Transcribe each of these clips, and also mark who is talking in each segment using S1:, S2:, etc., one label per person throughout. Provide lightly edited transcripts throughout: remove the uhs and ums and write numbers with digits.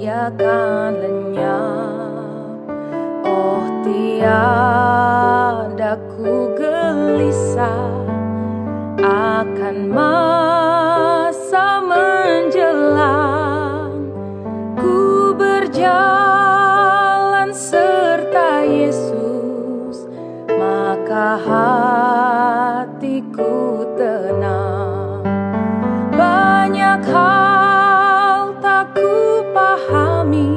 S1: ia kan lenyap. Oh, tiada ku gelisah akan masa menjelang. Ku berjalan serta Yesus, maka hatiku tenang. Banyak hal tak ku pahami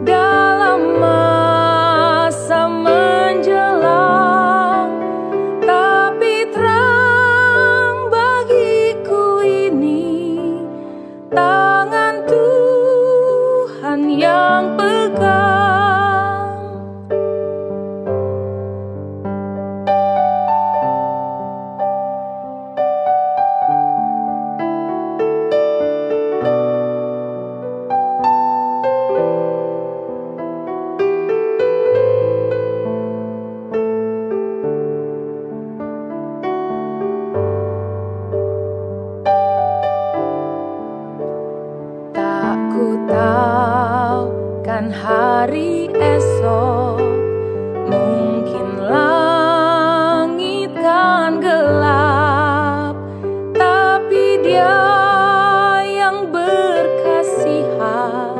S1: dalam masa menjelang, tapi terang bagiku ini tangan Tuhan yang pegang. Tak ku tahu kan hari esok, mungkin langit kan gelap, tapi Dia yang berkasihan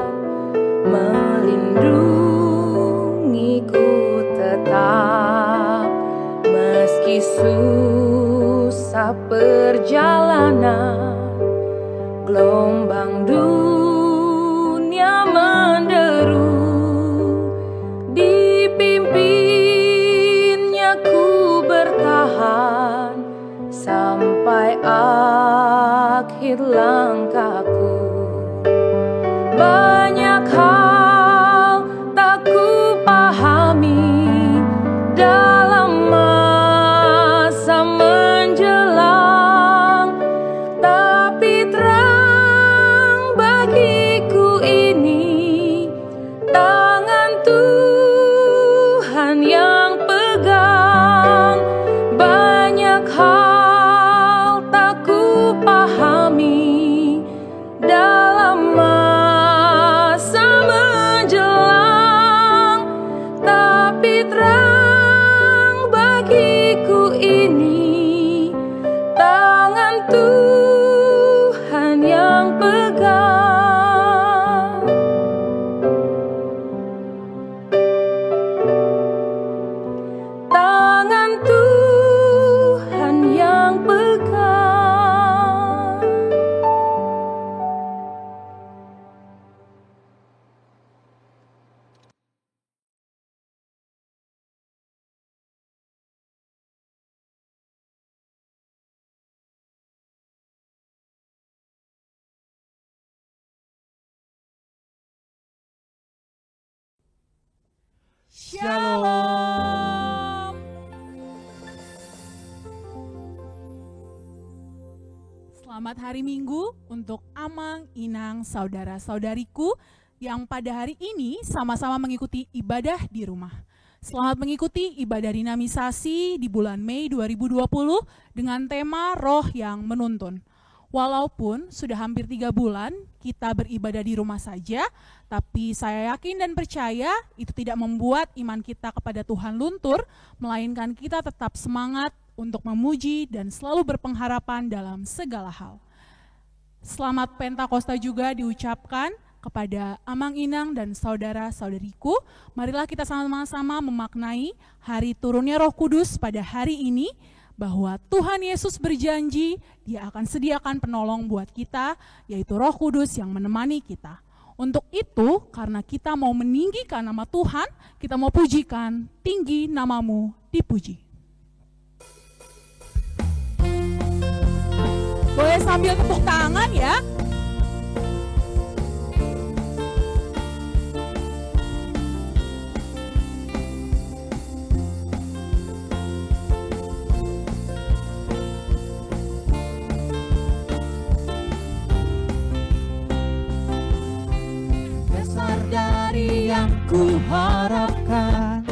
S1: melindungiku tetap. Meski susah perjalanan, gelombang dunia menderu, dipimpinnya ku bertahan sampai akhir langkahku. Banyak hal tak ku pahami dalam masa menjelang, tapi terang bagiku ini tangan Tuhan yang pegang. Banyak hal tak ku pahami dalam masa menjelang, tapi terang bagiku ini tangan Tuhan yang pegang. Tangan Tuhan yang pegang.
S2: Shalom. Selamat hari Minggu untuk Amang, Inang, saudara-saudariku yang pada hari ini sama-sama mengikuti ibadah di rumah. Selamat mengikuti ibadah dinamisasi di bulan Mei 2020 dengan tema Roh yang Menuntun. Walaupun sudah hampir 3 bulan kita beribadah di rumah saja, tapi saya yakin dan percaya itu tidak membuat iman kita kepada Tuhan luntur, melainkan kita tetap semangat untuk memuji dan selalu berpengharapan dalam segala hal. Selamat Pentakosta juga diucapkan kepada Amang, Inang, dan saudara-saudariku. Marilah kita sama-sama memaknai hari turunnya Roh Kudus pada hari ini, bahwa Tuhan Yesus berjanji Dia akan sediakan penolong buat kita, yaitu Roh Kudus yang menemani kita. Untuk itu, karena kita mau meninggikan nama Tuhan, kita mau pujikan, tinggi namamu dipuji. Boleh sambil tepuk tangan ya.
S3: Besar dari yang ku harapkan,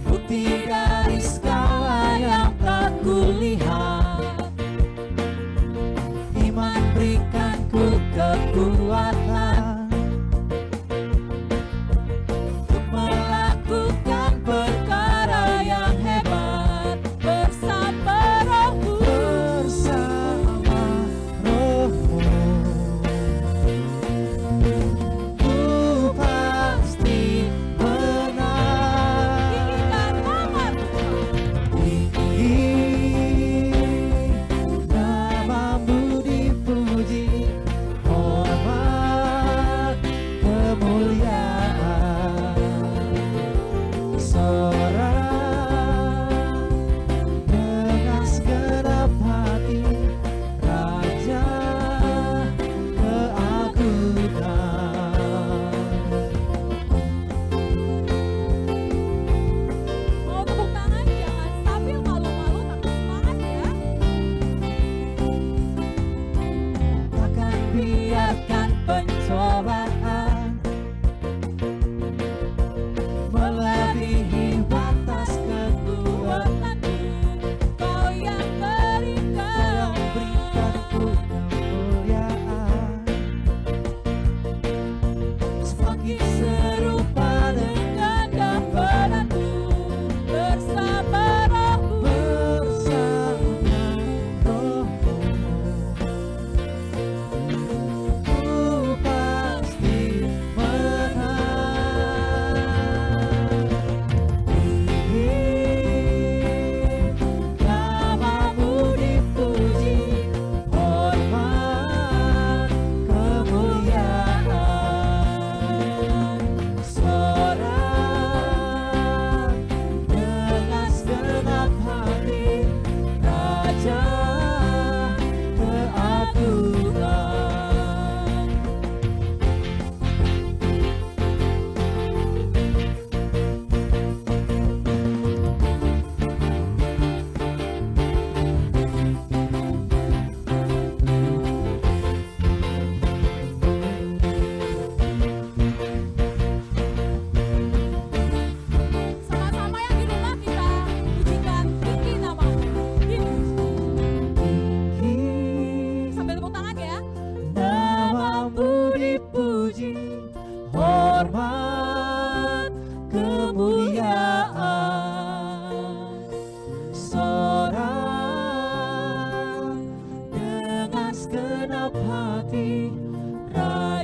S3: bukti dari segala yang tak kulihat. Iman berikan ku kekuatan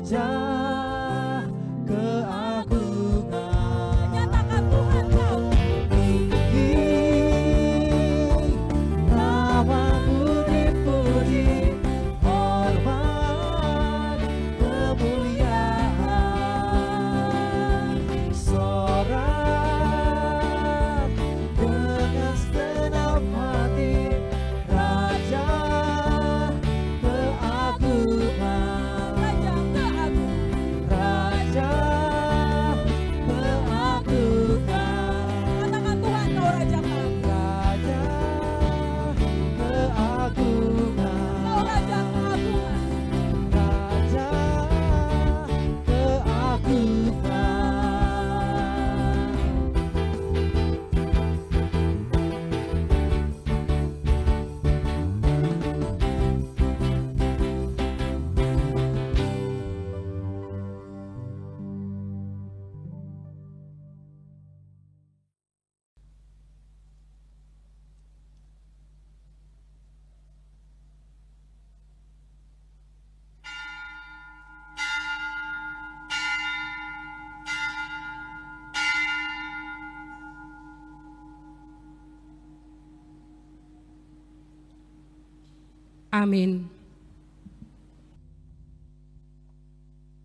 S3: Raja keagungan.
S2: Nyatakan Tuhan kau.
S3: Tinggi namamu dipuji, hormat kemuliaan. Sorak dengan segenap hati, Raja keagungan.
S2: Raja keagungan.
S3: Raja keagungan.
S2: Katakan Tuhan kau Raja keagungan.
S3: Raja keagungan.
S2: Kau Raja keagungan.
S3: Raja keagungan.
S1: Amin.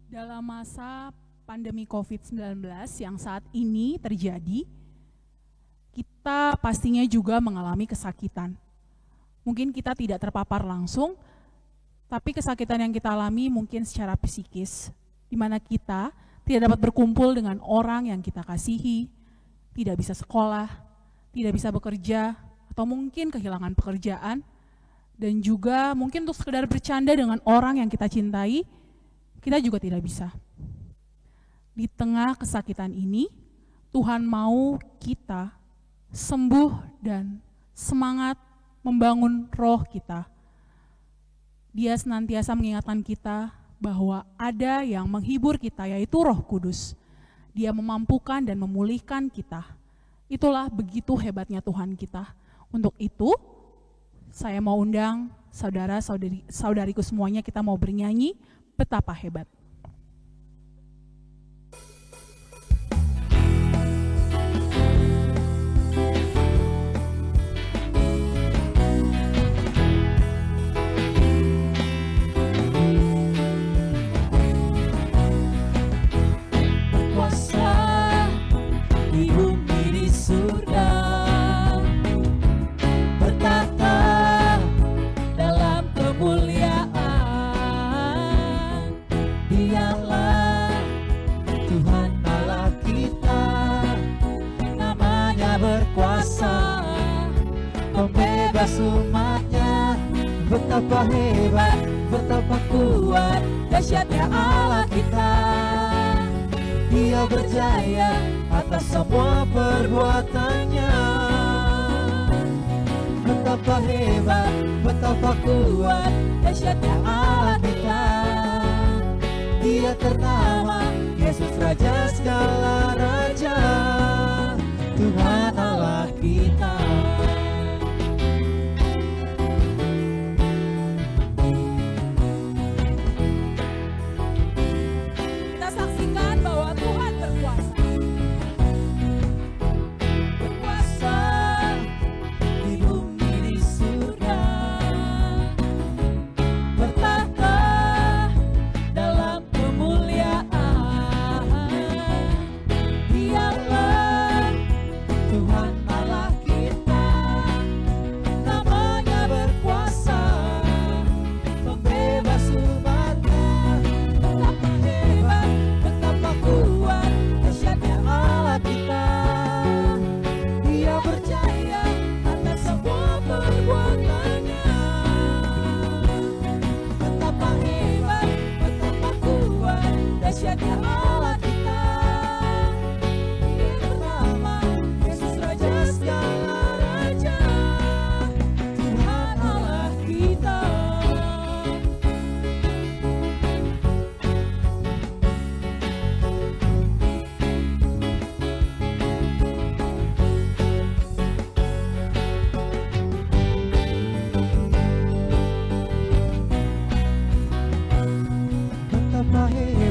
S2: Dalam masa pandemi COVID-19 yang saat ini terjadi, kita pastinya juga mengalami kesakitan. Mungkin kita tidak terpapar langsung, tapi kesakitan yang kita alami mungkin secara psikis, di mana kita tidak dapat berkumpul dengan orang yang kita kasihi, tidak bisa sekolah, tidak bisa bekerja, atau mungkin kehilangan pekerjaan, dan juga mungkin untuk sekedar bercanda dengan orang yang kita cintai, kita juga tidak bisa. Di tengah kesakitan ini, Tuhan mau kita sembuh dan semangat membangun roh kita. Dia senantiasa mengingatkan kita bahwa ada yang menghibur kita, yaitu Roh Kudus. Dia memampukan dan memulihkan kita. Itulah begitu hebatnya Tuhan kita. Untuk itu, saya mau undang saudara-saudariku semuanya, kita mau bernyanyi Betapa Hebat.
S3: Berkuasa di bumi di surga, bertata dalam kemuliaan. Dialah Tuhan Allah kita, namanya berkuasa, pembebas umatnya. Betapa hebat, betapa kuat, dahsyatnya Allah kita. Dia berjaya atas semua perbuatannya. Betapa hebat, betapa kuat, dahsyatnya Allah kita. Dia ternama Yesus Raja segala raja, Tuhan Allah kita.
S2: Kita saksikan bahwa Tuhan berkuasa.
S3: Berkuasa di bumi di surga, bertahta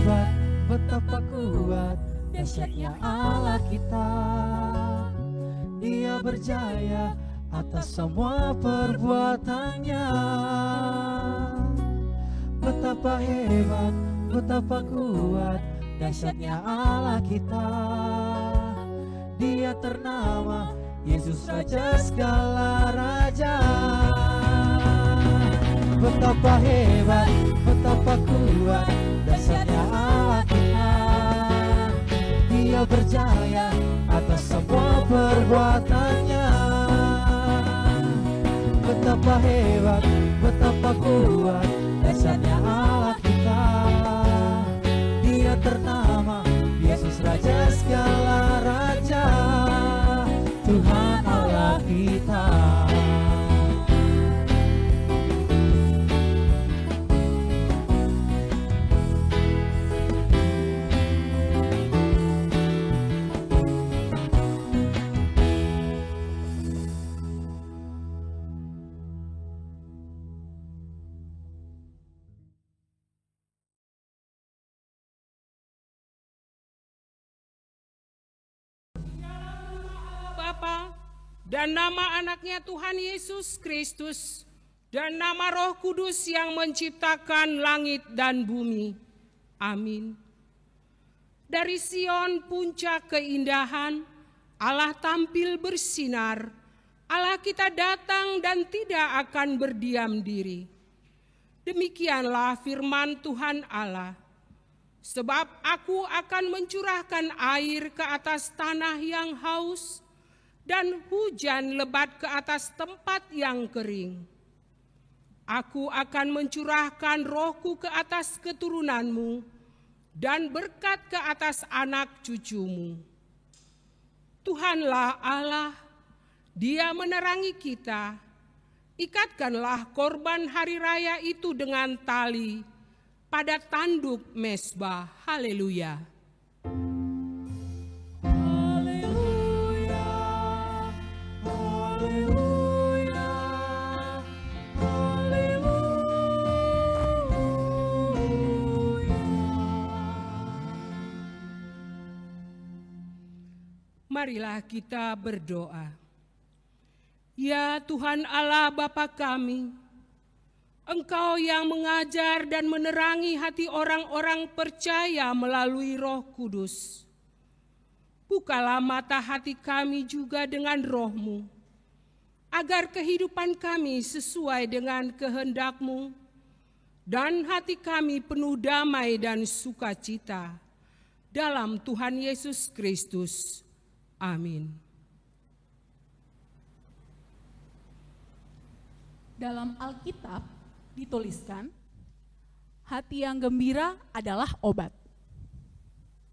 S3: hebat, betapa kuat, dahsyatnya Allah kita. Dia berjaya atas semua perbuatannya. Betapa hebat, betapa kuat, dahsyatnya Allah kita. Dia ternama Yesus Raja segala raja. Betapa hebat, betapa kuat, dahsyatnya Allah kita. Dia berjaya atas semua perbuatannya. Betapa hebat, betapa kuat, dahsyatnya Allah kita. Dia ternama Yesus Raja segala raja, Tuhan Allah kita.
S4: Dan nama anaknya Tuhan Yesus Kristus, dan nama Roh Kudus yang menciptakan langit dan bumi. Amin. Dari Sion puncak keindahan, Allah tampil bersinar. Allah kita datang dan tidak akan berdiam diri. Demikianlah firman Tuhan Allah. Sebab aku akan mencurahkan air ke atas tanah yang haus, dan hujan lebat ke atas tempat yang kering. Aku akan mencurahkan rohku ke atas keturunanmu, dan berkat ke atas anak cucumu. Tuhanlah Allah, Dia menerangi kita. Ikatkanlah korban hari raya itu dengan tali pada tanduk mezbah. Haleluya. Marilah kita berdoa. Ya Tuhan Allah Bapa kami, Engkau yang mengajar dan menerangi hati orang-orang percaya melalui Roh Kudus. Bukalah mata hati kami juga dengan Roh-Mu, agar kehidupan kami sesuai dengan kehendak-Mu, dan hati kami penuh damai dan sukacita. Dalam Tuhan Yesus Kristus. Amin.
S2: Dalam Alkitab dituliskan, hati yang gembira adalah obat,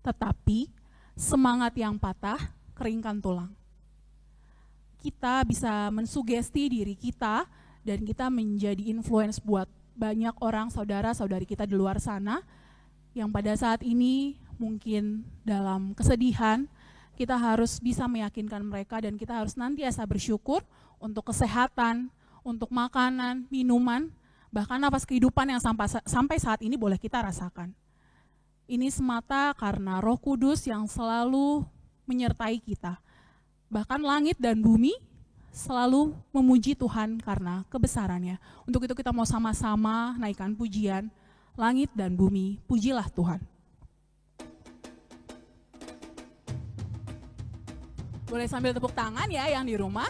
S2: tetapi semangat yang patah keringkan tulang. Kita bisa mensugesti diri kita dan kita menjadi influence buat banyak orang, saudara-saudari kita di luar sana yang pada saat ini mungkin dalam kesedihan. Kita harus bisa meyakinkan mereka dan kita harus nantiasa bersyukur untuk kesehatan, untuk makanan, minuman, bahkan napas kehidupan yang sampai saat ini boleh kita rasakan. Ini semata karena Roh Kudus yang selalu menyertai kita. Bahkan langit dan bumi selalu memuji Tuhan karena kebesarannya. Untuk itu kita mau sama-sama naikkan pujian, langit dan bumi, pujilah Tuhan. Boleh sambil tepuk tangan ya yang di rumah.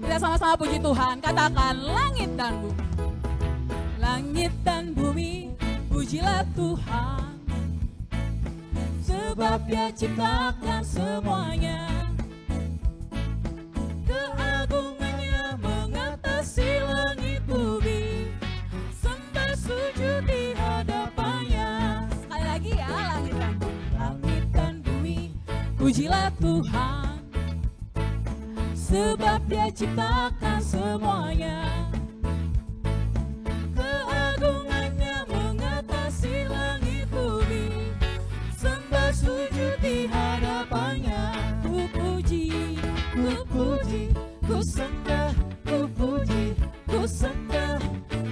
S2: Kita sama-sama puji Tuhan, katakan langit dan bumi. Langit dan bumi, pujilah Tuhan, sebab Dia ciptakan semuanya. Keagungannya mengatasi langit bumi, sembah sujud di hadapannya. Sekali lagi ya, langit dan bumi, pujilah Tuhan, sebab Dia ciptakan semuanya. Keagungannya mengatasi langit bumi. Sembah sujud di hadapannya. Ku puji, ku sembah, ku puji, ku sembah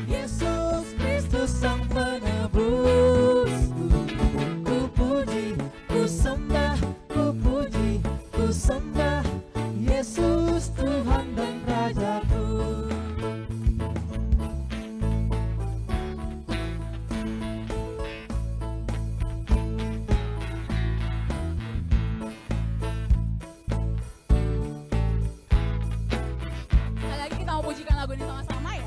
S2: Yesus Kristus Sang Penebusku. Ku puji, ku sembah, ku puji, ku sembah Yesus Tuhan dan Rajaku. Sekali lagi kita mau pujikan lagu ini sama-sama ya.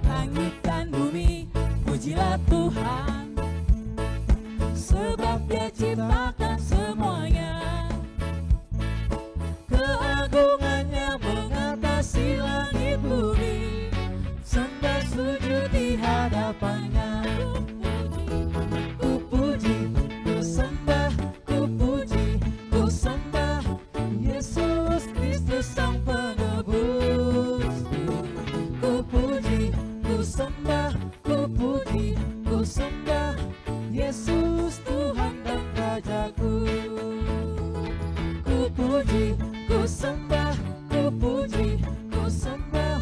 S2: Langit dan bumi, pujilah Tuhan, sebab Dia ciptakan semuanya. Keagungannya mengatasi langit bumi. Sembah sujud di hadapannya. Ku puji, ku sembah, ku puji, ku sembah Yesus Kristus Sang Penebusku. Ku puji, ku sembah, ku puji, ku sembah Yesus Tuhan dan Rajaku. Ku puji, ku sembah, ku puji, ku sembah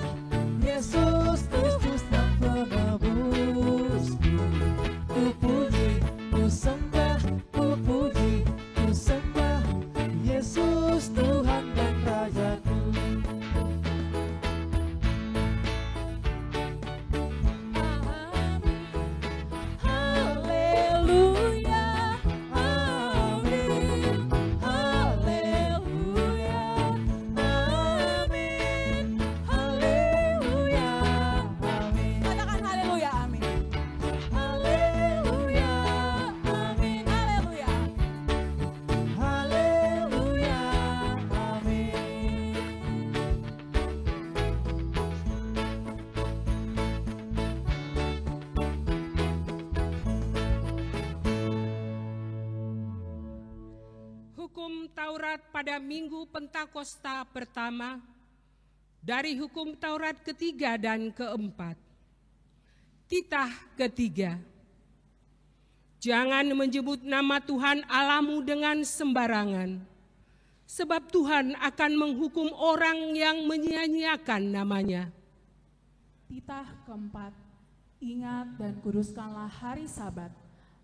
S2: Yesus Kristus Sang Penebusku. Ku puji, ku sembah, ku puji, ku sembah Yesus Tuhan dan Rajaku. Haleluya, amin. Haleluya, amin. Haleluya, amin. Katakan haleluya, amin. Haleluya, amin. Haleluya. Haleluya, amin.
S4: Hukum Taurat pada Minggu Pentakosta pertama, dari hukum Taurat ketiga dan keempat. Titah ketiga. Jangan menyebut nama Tuhan Allahmu dengan sembarangan, sebab Tuhan akan menghukum orang yang menyia-nyiakan namanya.
S2: Titah keempat, ingat dan kuduskanlah hari Sabat.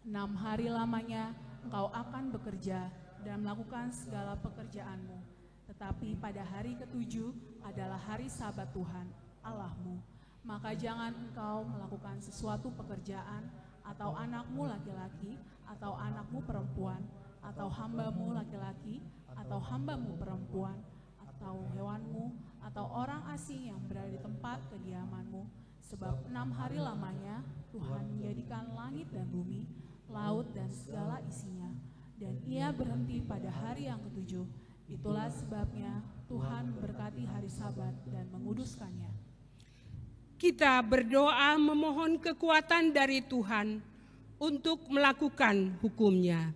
S2: 6 hari lamanya engkau akan bekerja dan melakukan segala pekerjaanmu. Tetapi pada hari ketujuh adalah hari Sabat Tuhan Allahmu. Maka jangan engkau melakukan sesuatu pekerjaan, atau anakmu laki-laki, atau anakmu perempuan, atau hambamu laki-laki, atau hambamu perempuan, atau hewanmu, atau orang asing yang berada di tempat kediamanmu. Sebab 6 hari lamanya Tuhan menjadikan langit dan bumi, laut dan segala isinya, dan Ia berhenti pada hari yang ketujuh. Itulah sebabnya Tuhan memberkati hari Sabat dan menguduskannya.
S4: Kita berdoa memohon kekuatan dari Tuhan untuk melakukan hukum-Nya.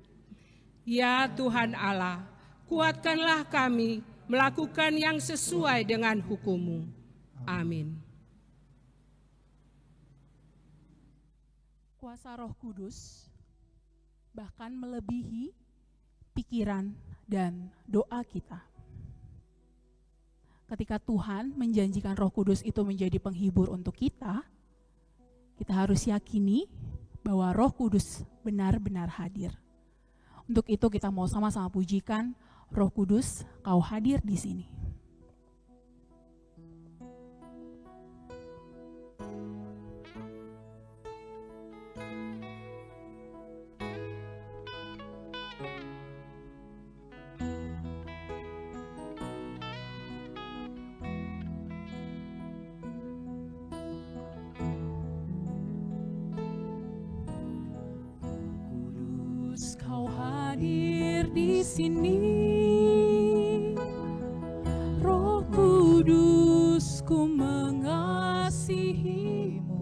S4: Ya Tuhan Allah, kuatkanlah kami melakukan yang sesuai dengan hukum-Mu. Amin.
S2: Kuasa Roh Kudus bahkan melebihi pikiran dan doa kita. Ketika Tuhan menjanjikan Roh Kudus itu menjadi penghibur untuk kita harus yakini bahwa Roh Kudus benar-benar hadir. Untuk itu kita mau sama-sama pujikan, Roh Kudus, Kau hadir di sini. Kau hadir di sini, Roh Kudus, ku mengasihimu.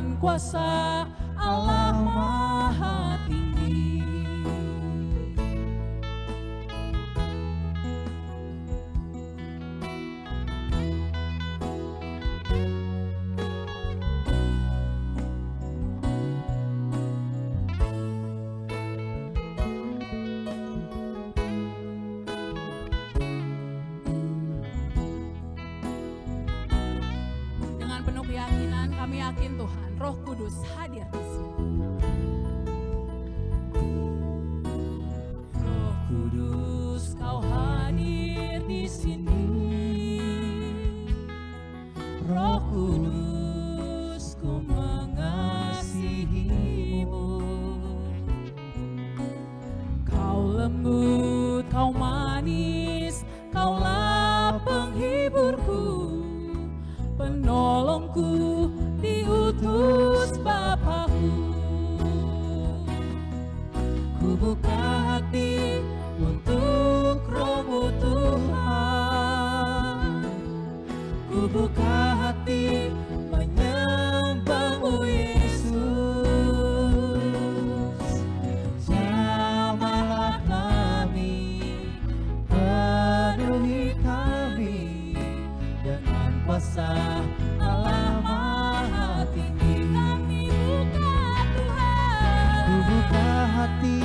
S2: dengan kuasa Allah Maha Tinggi. Dengan penuh keyakinan kami yakin Tuhan Roh Kudus hadir di sini. Roh Kudus kau hadir di sini. Roh Kudus ku mengasihimu. Kau lembut, kau manis, kaulah penghiburku, penolongku diutus Bapakku. Ku buka hati untuk Roh-Mu Tuhan. Ku buka hati menyembah-Mu Yesus. Jamahlah kami, penuhi kami dengan kuasa Allah Maha Tinggi. Kami buka Tuhan. Ku buka hati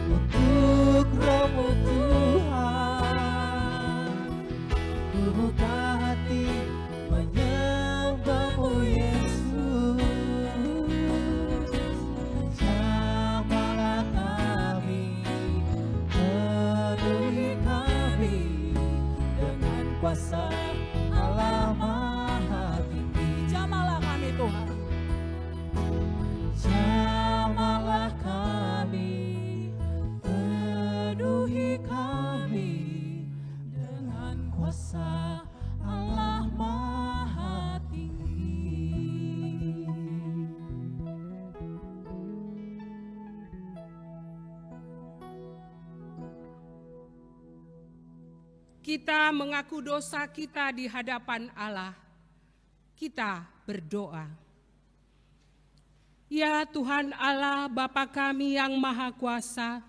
S2: untuk Roh-Mu Tuhan. Ku buka hati menyembah-Mu Yesus. Jamahlah kami, penuhi kami dengan kuasa Allah Maha Tinggi. Jamahlah kami Tuhan. Jamahlah kami, penuhi kami dengan kuasa Allah Maha Tinggi.
S4: Kita mengaku dosa kita di hadapan Allah. Kita berdoa. Ya Tuhan Allah Bapa kami yang Maha Kuasa,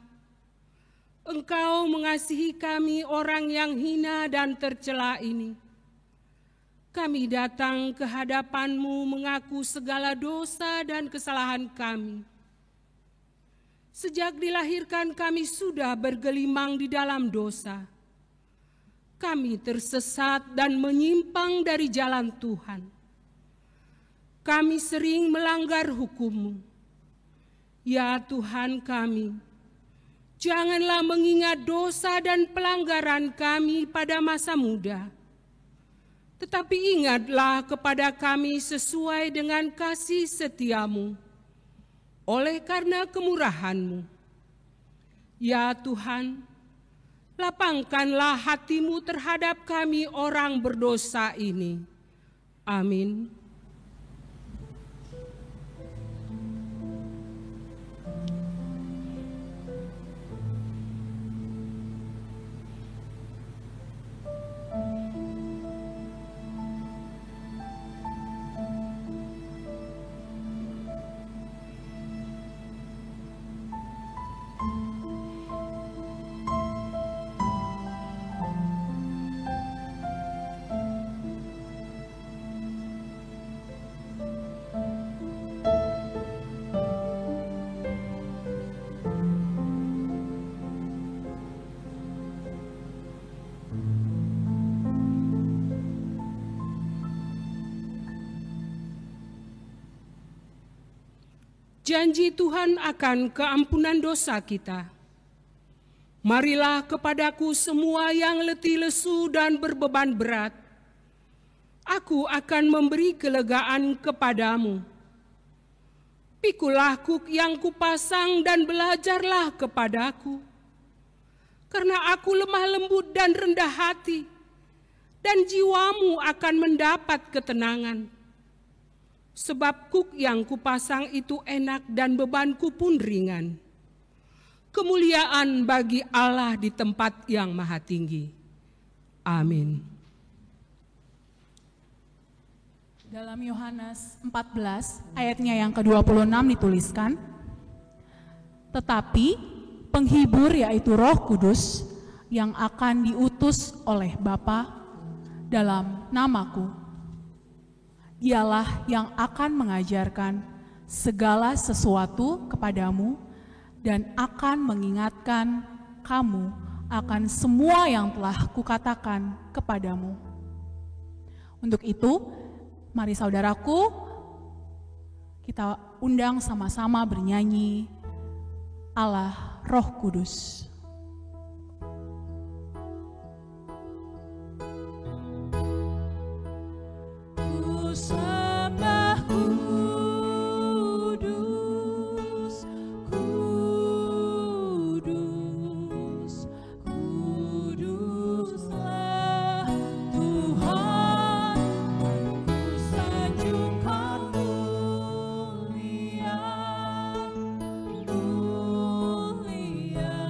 S4: Engkau mengasihi kami orang yang hina dan tercela ini. Kami datang ke hadapan-Mu mengaku segala dosa dan kesalahan kami. Sejak dilahirkan kami sudah bergelimang di dalam dosa. Kami tersesat dan menyimpang dari jalan Tuhan. Kami sering melanggar hukum-Mu. Ya Tuhan kami, janganlah mengingat dosa dan pelanggaran kami pada masa muda. Tetapi ingatlah kepada kami sesuai dengan kasih setia-Mu, oleh karena kemurahan-Mu. Ya Tuhan, lapangkanlah hati-Mu terhadap kami orang berdosa ini. Amin. Janji Tuhan akan keampunan dosa kita. Marilah kepadaku semua yang letih lesu dan berbeban berat. Aku akan memberi kelegaan kepadamu. Pikulah kuk yang kupasang dan belajarlah kepadaku. Karena aku lemah lembut dan rendah hati, dan jiwamu akan mendapat ketenangan. Sebab kuk yang kupasang itu enak dan bebanku pun ringan. Kemuliaan bagi Allah di tempat yang maha tinggi. Amin.
S2: Dalam Yohanes 14 ayatnya yang ke-26 dituliskan, tetapi penghibur yaitu Roh Kudus yang akan diutus oleh Bapa dalam namaku, ialah yang akan mengajarkan segala sesuatu kepadamu dan akan mengingatkan kamu akan semua yang telah kukatakan kepadamu. Untuk itu, mari saudaraku, kita undang sama-sama bernyanyi Allah Roh Kudus.
S1: Ku sembah kudus, kudus, kuduslah Tuhan, ku sanjungkan mulia, mulia.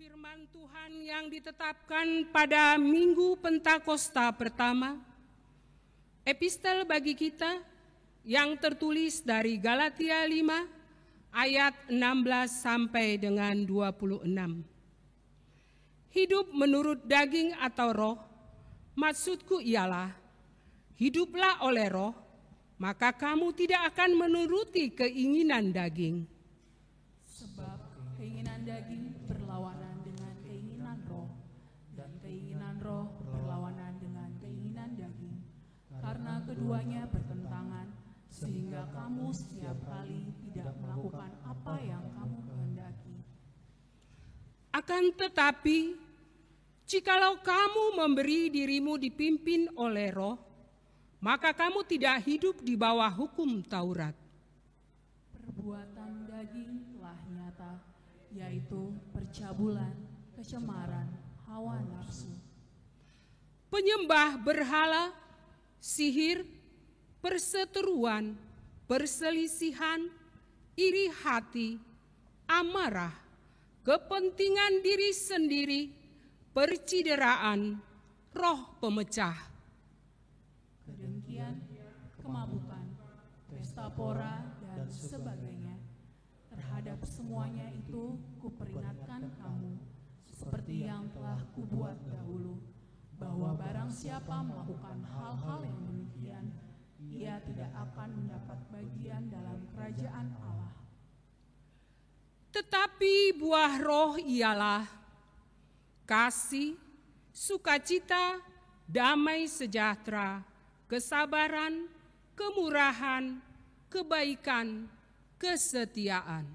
S4: firman Tuhan yang ditetapkan pada Minggu Pentakosta pertama, epistel bagi kita yang tertulis dari Galatia 5 ayat 16 sampai dengan 26. Hidup menurut daging atau roh, maksudku ialah, hiduplah oleh roh, maka kamu tidak akan menuruti keinginan daging.
S2: Sebab keinginan daging berlawanan dengan keinginan roh, dan keinginan roh berlawanan dengan keinginan daging. Karena keduanya bertentangan, sehingga kamu setiap kali tidak melakukan apa yang kamu kehendaki.
S4: Akan tetapi, jikalau kamu memberi dirimu dipimpin oleh roh, maka kamu tidak hidup di bawah hukum Taurat.
S2: Perbuatan daging telah nyata, yaitu percabulan, kecemaran, hawa nafsu,
S4: Penyembah berhala, sihir, perseteruan, perselisihan, iri hati, amarah, kepentingan diri sendiri, percideraan, roh pemecah,
S2: kedengkian, kemabukan, pesta pora, dan sebagainya. Terhadap semuanya itu kuperingatkan kamu, seperti yang telah kubuat dahulu, bahwa barang siapa melakukan hal-hal yang demikian, ia tidak akan mendapat bagian dalam kerajaan Allah.
S4: Tetapi buah roh ialah kasih, sukacita, damai sejahtera, kesabaran, kemurahan, kebaikan, kesetiaan,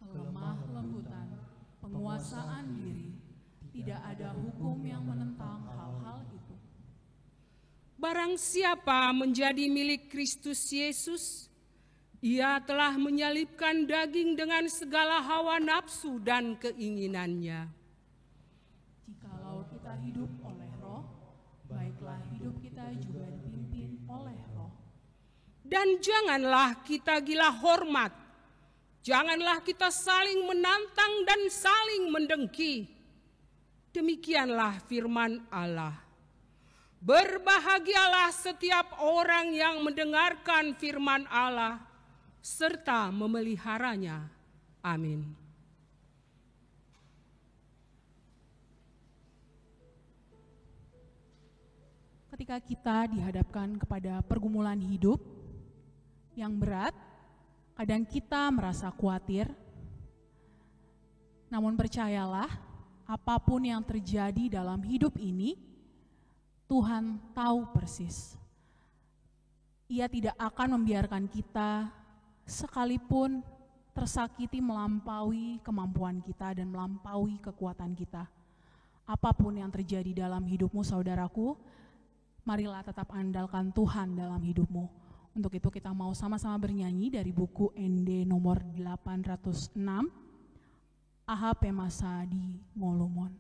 S2: Kelemah lembutan, penguasaan diri, tidak ada hukum yang menentang hal-hal itu.
S4: Barang siapa menjadi milik Kristus Yesus, ia telah menyalibkan daging dengan segala hawa nafsu dan keinginannya.
S2: Jikalau kita hidup oleh roh, baiklah hidup kita juga dipimpin oleh roh.
S4: Dan janganlah kita gila hormat, janganlah kita saling menantang dan saling mendengki. Demikianlah firman Allah. Berbahagialah setiap orang yang mendengarkan firman Allah serta memeliharanya. Amin.
S2: Ketika kita dihadapkan kepada pergumulan hidup yang berat, kadang kita merasa khawatir. Namun percayalah, apapun yang terjadi dalam hidup ini, Tuhan tahu persis. Ia tidak akan membiarkan kita sekalipun tersakiti melampaui kemampuan kita dan melampaui kekuatan kita. Apapun yang terjadi dalam hidupmu, saudaraku, marilah tetap andalkan Tuhan dalam hidupmu. Untuk itu kita mau sama-sama bernyanyi dari buku ND nomor 806, Ahape Masa di Molomon.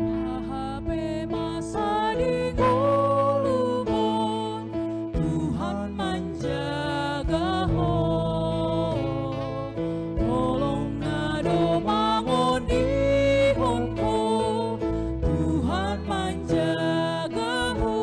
S1: Ahape masa di Golomon, Tuhan menjaga ho. Tolong nado mangon di honko, Tuhan menjaga ho.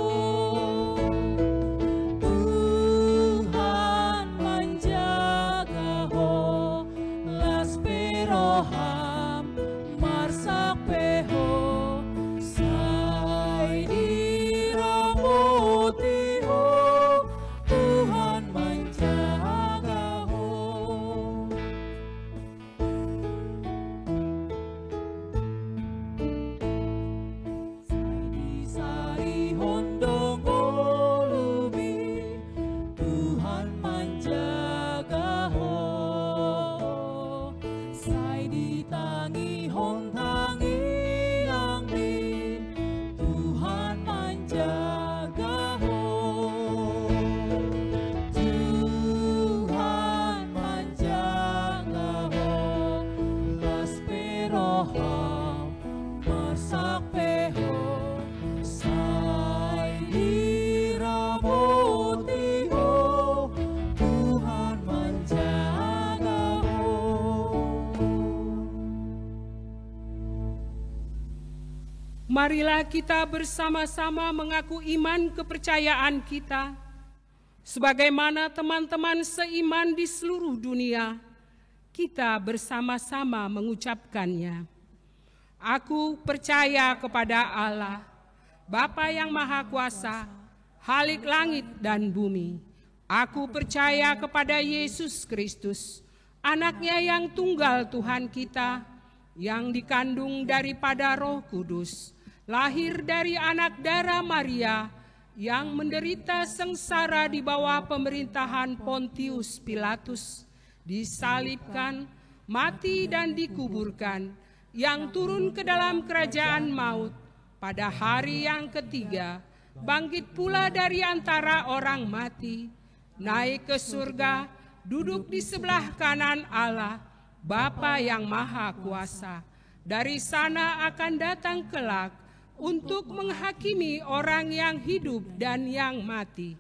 S4: Marilah kita bersama-sama mengaku iman kepercayaan kita, sebagaimana teman-teman seiman di seluruh dunia, kita bersama-sama mengucapkannya. Aku percaya kepada Allah, Bapa yang Maha Kuasa, Khalik langit dan bumi. Aku percaya kepada Yesus Kristus, Anaknya yang tunggal Tuhan kita, yang dikandung daripada Roh Kudus, lahir dari anak darah Maria, yang menderita sengsara di bawah pemerintahan Pontius Pilatus, disalibkan, mati dan dikuburkan, yang turun ke dalam kerajaan maut, pada hari yang ketiga, bangkit pula dari antara orang mati, naik ke surga, duduk di sebelah kanan Allah, Bapa yang Maha Kuasa. Dari sana akan datang kelak untuk menghakimi orang yang hidup dan yang mati.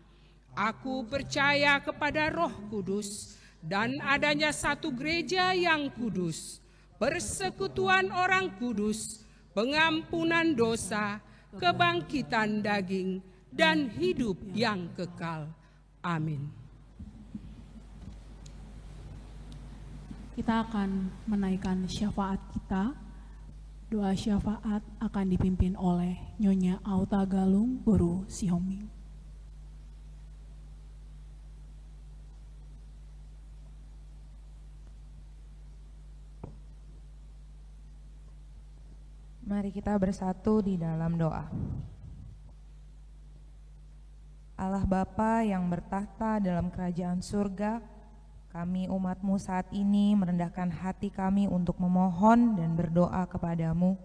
S4: Aku percaya kepada Roh Kudus dan adanya satu gereja yang kudus, persekutuan orang kudus, pengampunan dosa, kebangkitan daging, dan hidup yang kekal. Amin.
S2: Kita akan menaikkan syafaat kita. Doa syafaat akan dipimpin oleh Nyonya Auta Galung Guru Sihoming.
S5: Mari kita bersatu di dalam doa. Allah Bapa yang bertahta dalam kerajaan surga, kami umat-Mu saat ini merendahkan hati kami untuk memohon dan berdoa kepadamu.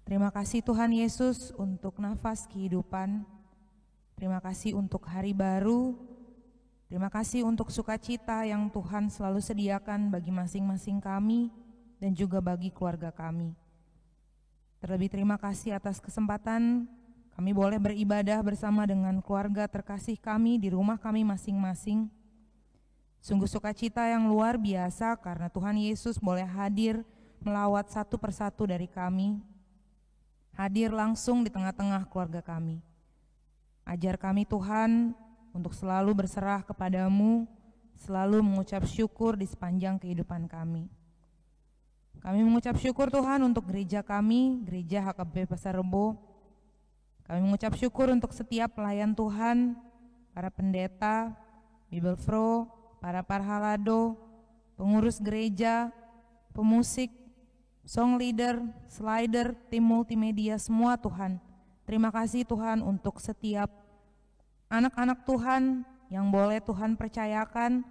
S5: Terima kasih Tuhan Yesus untuk nafas kehidupan. Terima kasih untuk hari baru. Terima kasih untuk sukacita yang Tuhan selalu sediakan bagi masing-masing kami dan juga bagi keluarga kami. Terlebih terima kasih atas kesempatan kami boleh beribadah bersama dengan keluarga terkasih kami di rumah kami masing-masing. Sungguh sukacita yang luar biasa karena Tuhan Yesus boleh hadir melawat satu persatu dari kami, hadir langsung di tengah-tengah keluarga kami. Ajar kami Tuhan untuk selalu berserah kepadamu, selalu mengucap syukur di sepanjang kehidupan kami. Kami mengucap syukur Tuhan untuk gereja kami, Gereja HKBP Pasar Rebo. Kami mengucap syukur untuk setiap pelayan Tuhan, para pendeta, Bible Pro, para parhalado, pengurus gereja, pemusik, song leader, slider, tim multimedia, semua Tuhan. Terima kasih Tuhan untuk setiap anak-anak Tuhan yang boleh Tuhan percayakan.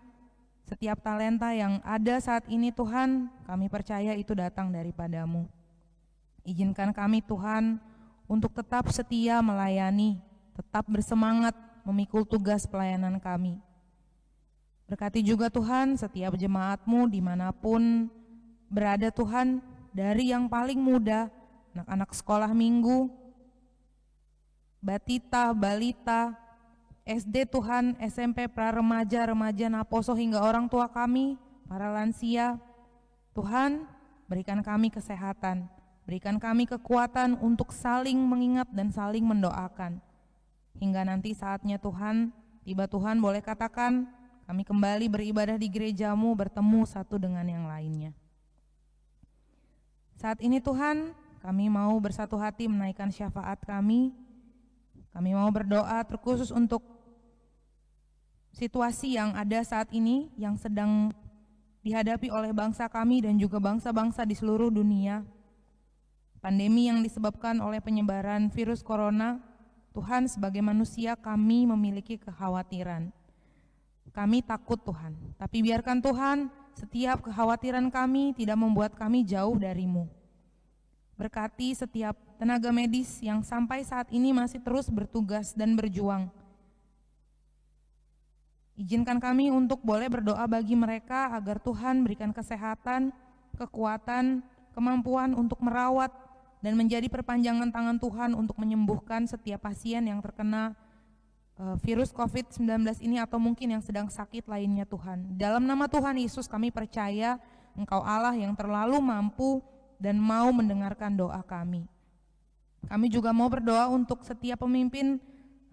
S5: Setiap talenta yang ada saat ini Tuhan, kami percaya itu datang daripada-Mu. Izinkan kami Tuhan untuk tetap setia melayani, tetap bersemangat memikul tugas pelayanan kami. Berkati juga Tuhan setiap jemaat-Mu dimanapun berada Tuhan, dari yang paling muda, anak-anak sekolah minggu, batita, balita, SD Tuhan, SMP, pra-remaja, remaja, naposo hingga orang tua kami, para lansia. Tuhan, berikan kami kesehatan, berikan kami kekuatan untuk saling mengingat dan saling mendoakan. Hingga nanti saatnya Tuhan, tiba Tuhan boleh katakan, kami kembali beribadah di gereja-Mu, bertemu satu dengan yang lainnya. Saat ini Tuhan, kami mau bersatu hati menaikkan syafaat kami. Kami mau berdoa terkhusus untuk situasi yang ada saat ini yang sedang dihadapi oleh bangsa kami dan juga bangsa-bangsa di seluruh dunia. Pandemi yang disebabkan oleh penyebaran virus corona, Tuhan sebagai manusia kami memiliki kekhawatiran. Kami takut Tuhan, tapi biarkan Tuhan setiap kekhawatiran kami tidak membuat kami jauh dari-Mu. Berkati setiap tenaga medis yang sampai saat ini masih terus bertugas dan berjuang. Izinkan kami untuk boleh berdoa bagi mereka agar Tuhan berikan kesehatan, kekuatan, kemampuan untuk merawat dan menjadi perpanjangan tangan Tuhan untuk menyembuhkan setiap pasien yang terkena virus COVID-19 ini atau mungkin yang sedang sakit lainnya Tuhan. Dalam nama Tuhan Yesus kami percaya Engkau Allah yang terlalu mampu dan mau mendengarkan doa kami. Kami juga mau berdoa untuk setiap pemimpin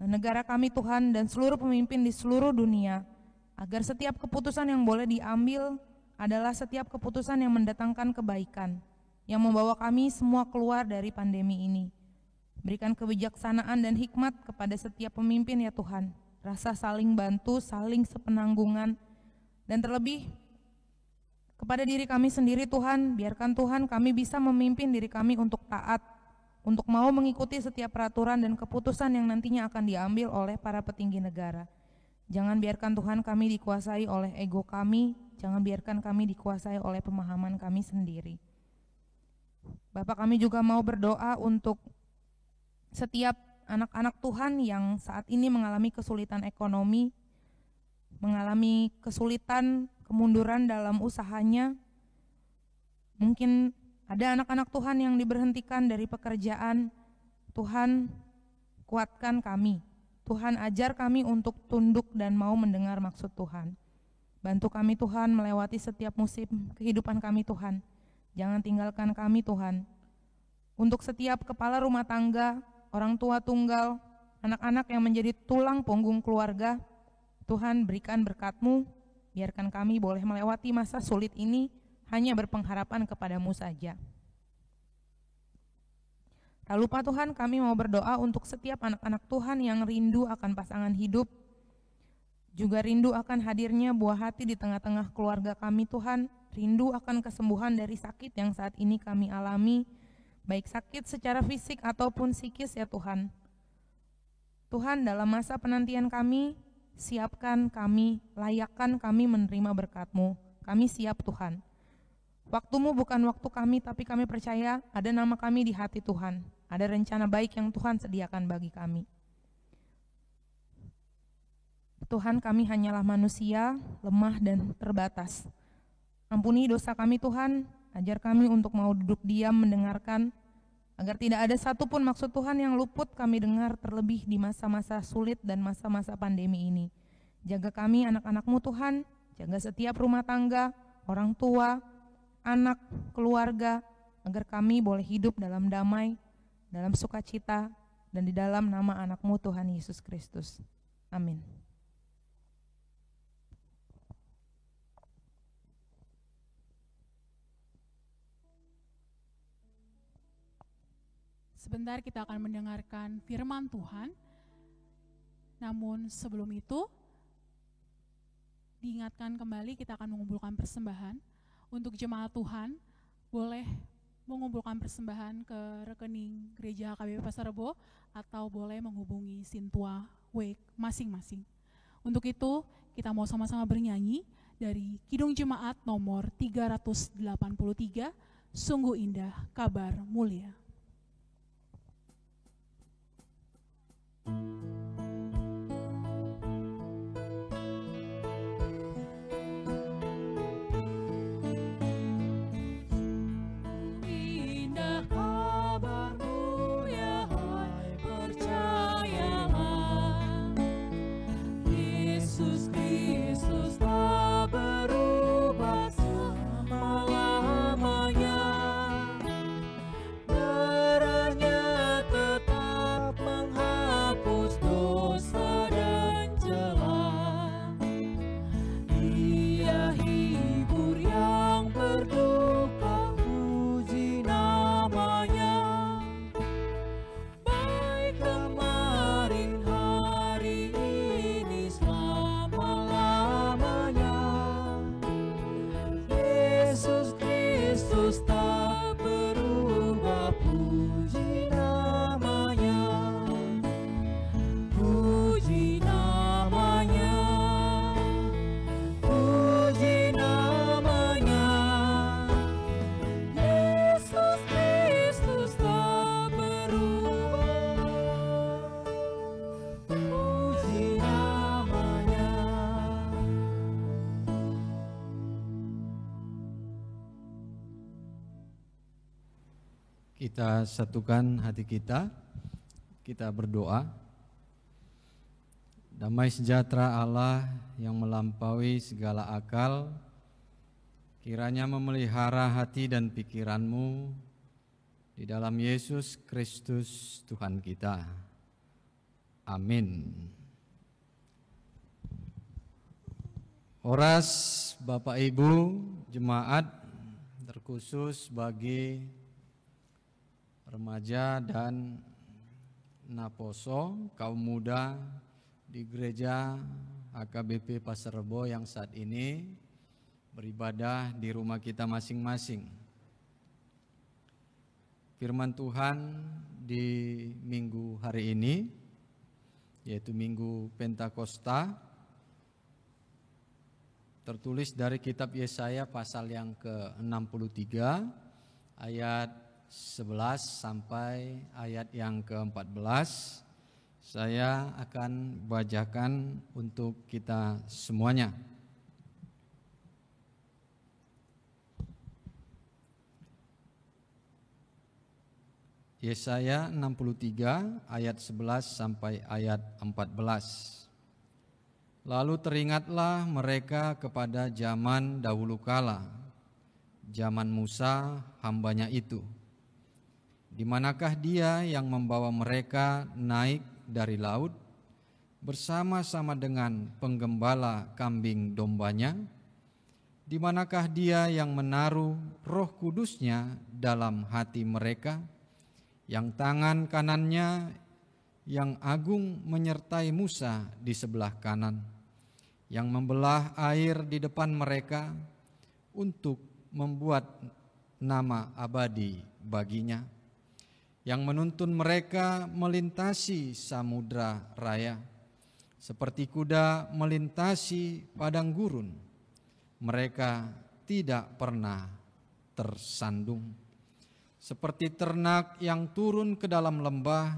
S5: negara kami Tuhan dan seluruh pemimpin di seluruh dunia, agar setiap keputusan yang boleh diambil adalah setiap keputusan yang mendatangkan kebaikan, yang membawa kami semua keluar dari pandemi ini. Berikan kebijaksanaan dan hikmat kepada setiap pemimpin ya Tuhan, rasa saling bantu, saling sepenanggungan, dan terlebih kepada diri kami sendiri Tuhan, biarkan Tuhan kami bisa memimpin diri kami untuk taat, untuk mau mengikuti setiap peraturan dan keputusan yang nantinya akan diambil oleh para petinggi negara. Jangan biarkan Tuhan kami dikuasai oleh ego kami, jangan biarkan kami dikuasai oleh pemahaman kami sendiri. Bapak, kami juga mau berdoa untuk setiap anak-anak Tuhan yang saat ini mengalami kesulitan ekonomi, mengalami kesulitan, kemunduran dalam usahanya. Mungkin ada anak-anak Tuhan yang diberhentikan dari pekerjaan. Tuhan, kuatkan kami. Tuhan, ajar kami untuk tunduk dan mau mendengar maksud Tuhan. Bantu kami Tuhan melewati setiap musim kehidupan kami Tuhan. Jangan tinggalkan kami Tuhan. Untuk setiap kepala rumah tangga, orang tua tunggal, anak-anak yang menjadi tulang punggung keluarga, Tuhan berikan berkat-Mu, biarkan kami boleh melewati masa sulit ini hanya berpengharapan kepadamu saja. Tak lupa Tuhan, kami mau berdoa untuk setiap anak-anak Tuhan yang rindu akan pasangan hidup, juga rindu akan hadirnya buah hati di tengah-tengah keluarga kami Tuhan, rindu akan kesembuhan dari sakit yang saat ini kami alami, baik sakit secara fisik ataupun psikis ya Tuhan. Tuhan, dalam masa penantian kami, siapkan kami, layakkan kami menerima berkat-Mu. Kami siap Tuhan. Waktu-Mu bukan waktu kami, tapi kami percaya ada nama kami di hati Tuhan. Ada rencana baik yang Tuhan sediakan bagi kami. Tuhan, kami hanyalah manusia, lemah dan terbatas. Ampuni dosa kami Tuhan, ajar kami untuk mau duduk diam mendengarkan, agar tidak ada satupun maksud Tuhan yang luput kami dengar, terlebih di masa-masa sulit dan masa-masa pandemi ini. Jaga kami anak-anak-Mu Tuhan, jaga setiap rumah tangga, orang tua, anak, keluarga, agar kami boleh hidup dalam damai, dalam sukacita, dan di dalam nama anak-Mu Tuhan Yesus Kristus. Amin.
S2: Sebentar kita akan mendengarkan firman Tuhan. Namun sebelum itu, diingatkan kembali kita akan mengumpulkan persembahan. Untuk jemaat Tuhan, boleh mengumpulkan persembahan ke rekening Gereja HKBP Pasar Rebo atau boleh menghubungi Sintua Wake masing-masing. Untuk itu, kita mau sama-sama bernyanyi dari Kidung Jemaat nomor 383, Sungguh Indah Kabar Mulia.
S3: Kita satukan hati kita berdoa. Damai sejahtera Allah yang melampaui segala akal, Kiranya memelihara hati dan pikiranmu di dalam Yesus Kristus Tuhan kita. Amin. Oras Bapak Ibu jemaat, terkhusus bagi remaja dan naposo, kaum muda di gereja HKBP Pasar Rebo yang saat ini beribadah di rumah kita masing-masing. Firman Tuhan di minggu hari ini, yaitu Minggu Pentakosta, tertulis dari kitab Yesaya pasal yang ke-63 ayat 11 sampai ayat yang ke-14. Saya akan bacakan untuk kita semuanya. Yesaya 63 ayat 11 sampai ayat 14. Lalu teringatlah mereka kepada zaman dahulu kala, zaman Musa hambanya itu. Di manakah dia yang membawa mereka naik dari laut bersama-sama dengan penggembala kambing dombanya? Di manakah dia yang menaruh Roh Kudusnya dalam hati mereka, yang tangan kanannya yang agung menyertai Musa di sebelah kanan, yang membelah air di depan mereka untuk membuat nama abadi baginya, yang menuntun mereka melintasi samudra raya, seperti kuda melintasi padang gurun. Mereka tidak pernah tersandung. Seperti ternak yang turun ke dalam lembah,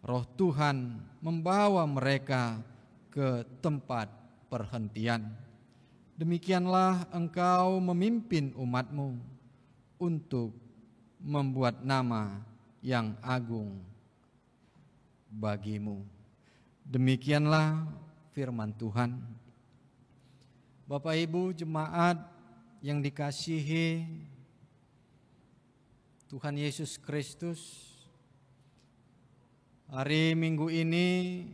S3: Roh Tuhan membawa mereka ke tempat perhentian. Demikianlah engkau memimpin umat-Mu untuk membuat nama yang agung bagi-Mu. Demikianlah firman Tuhan. Bapak Ibu jemaat yang dikasihi Tuhan Yesus Kristus, hari Minggu ini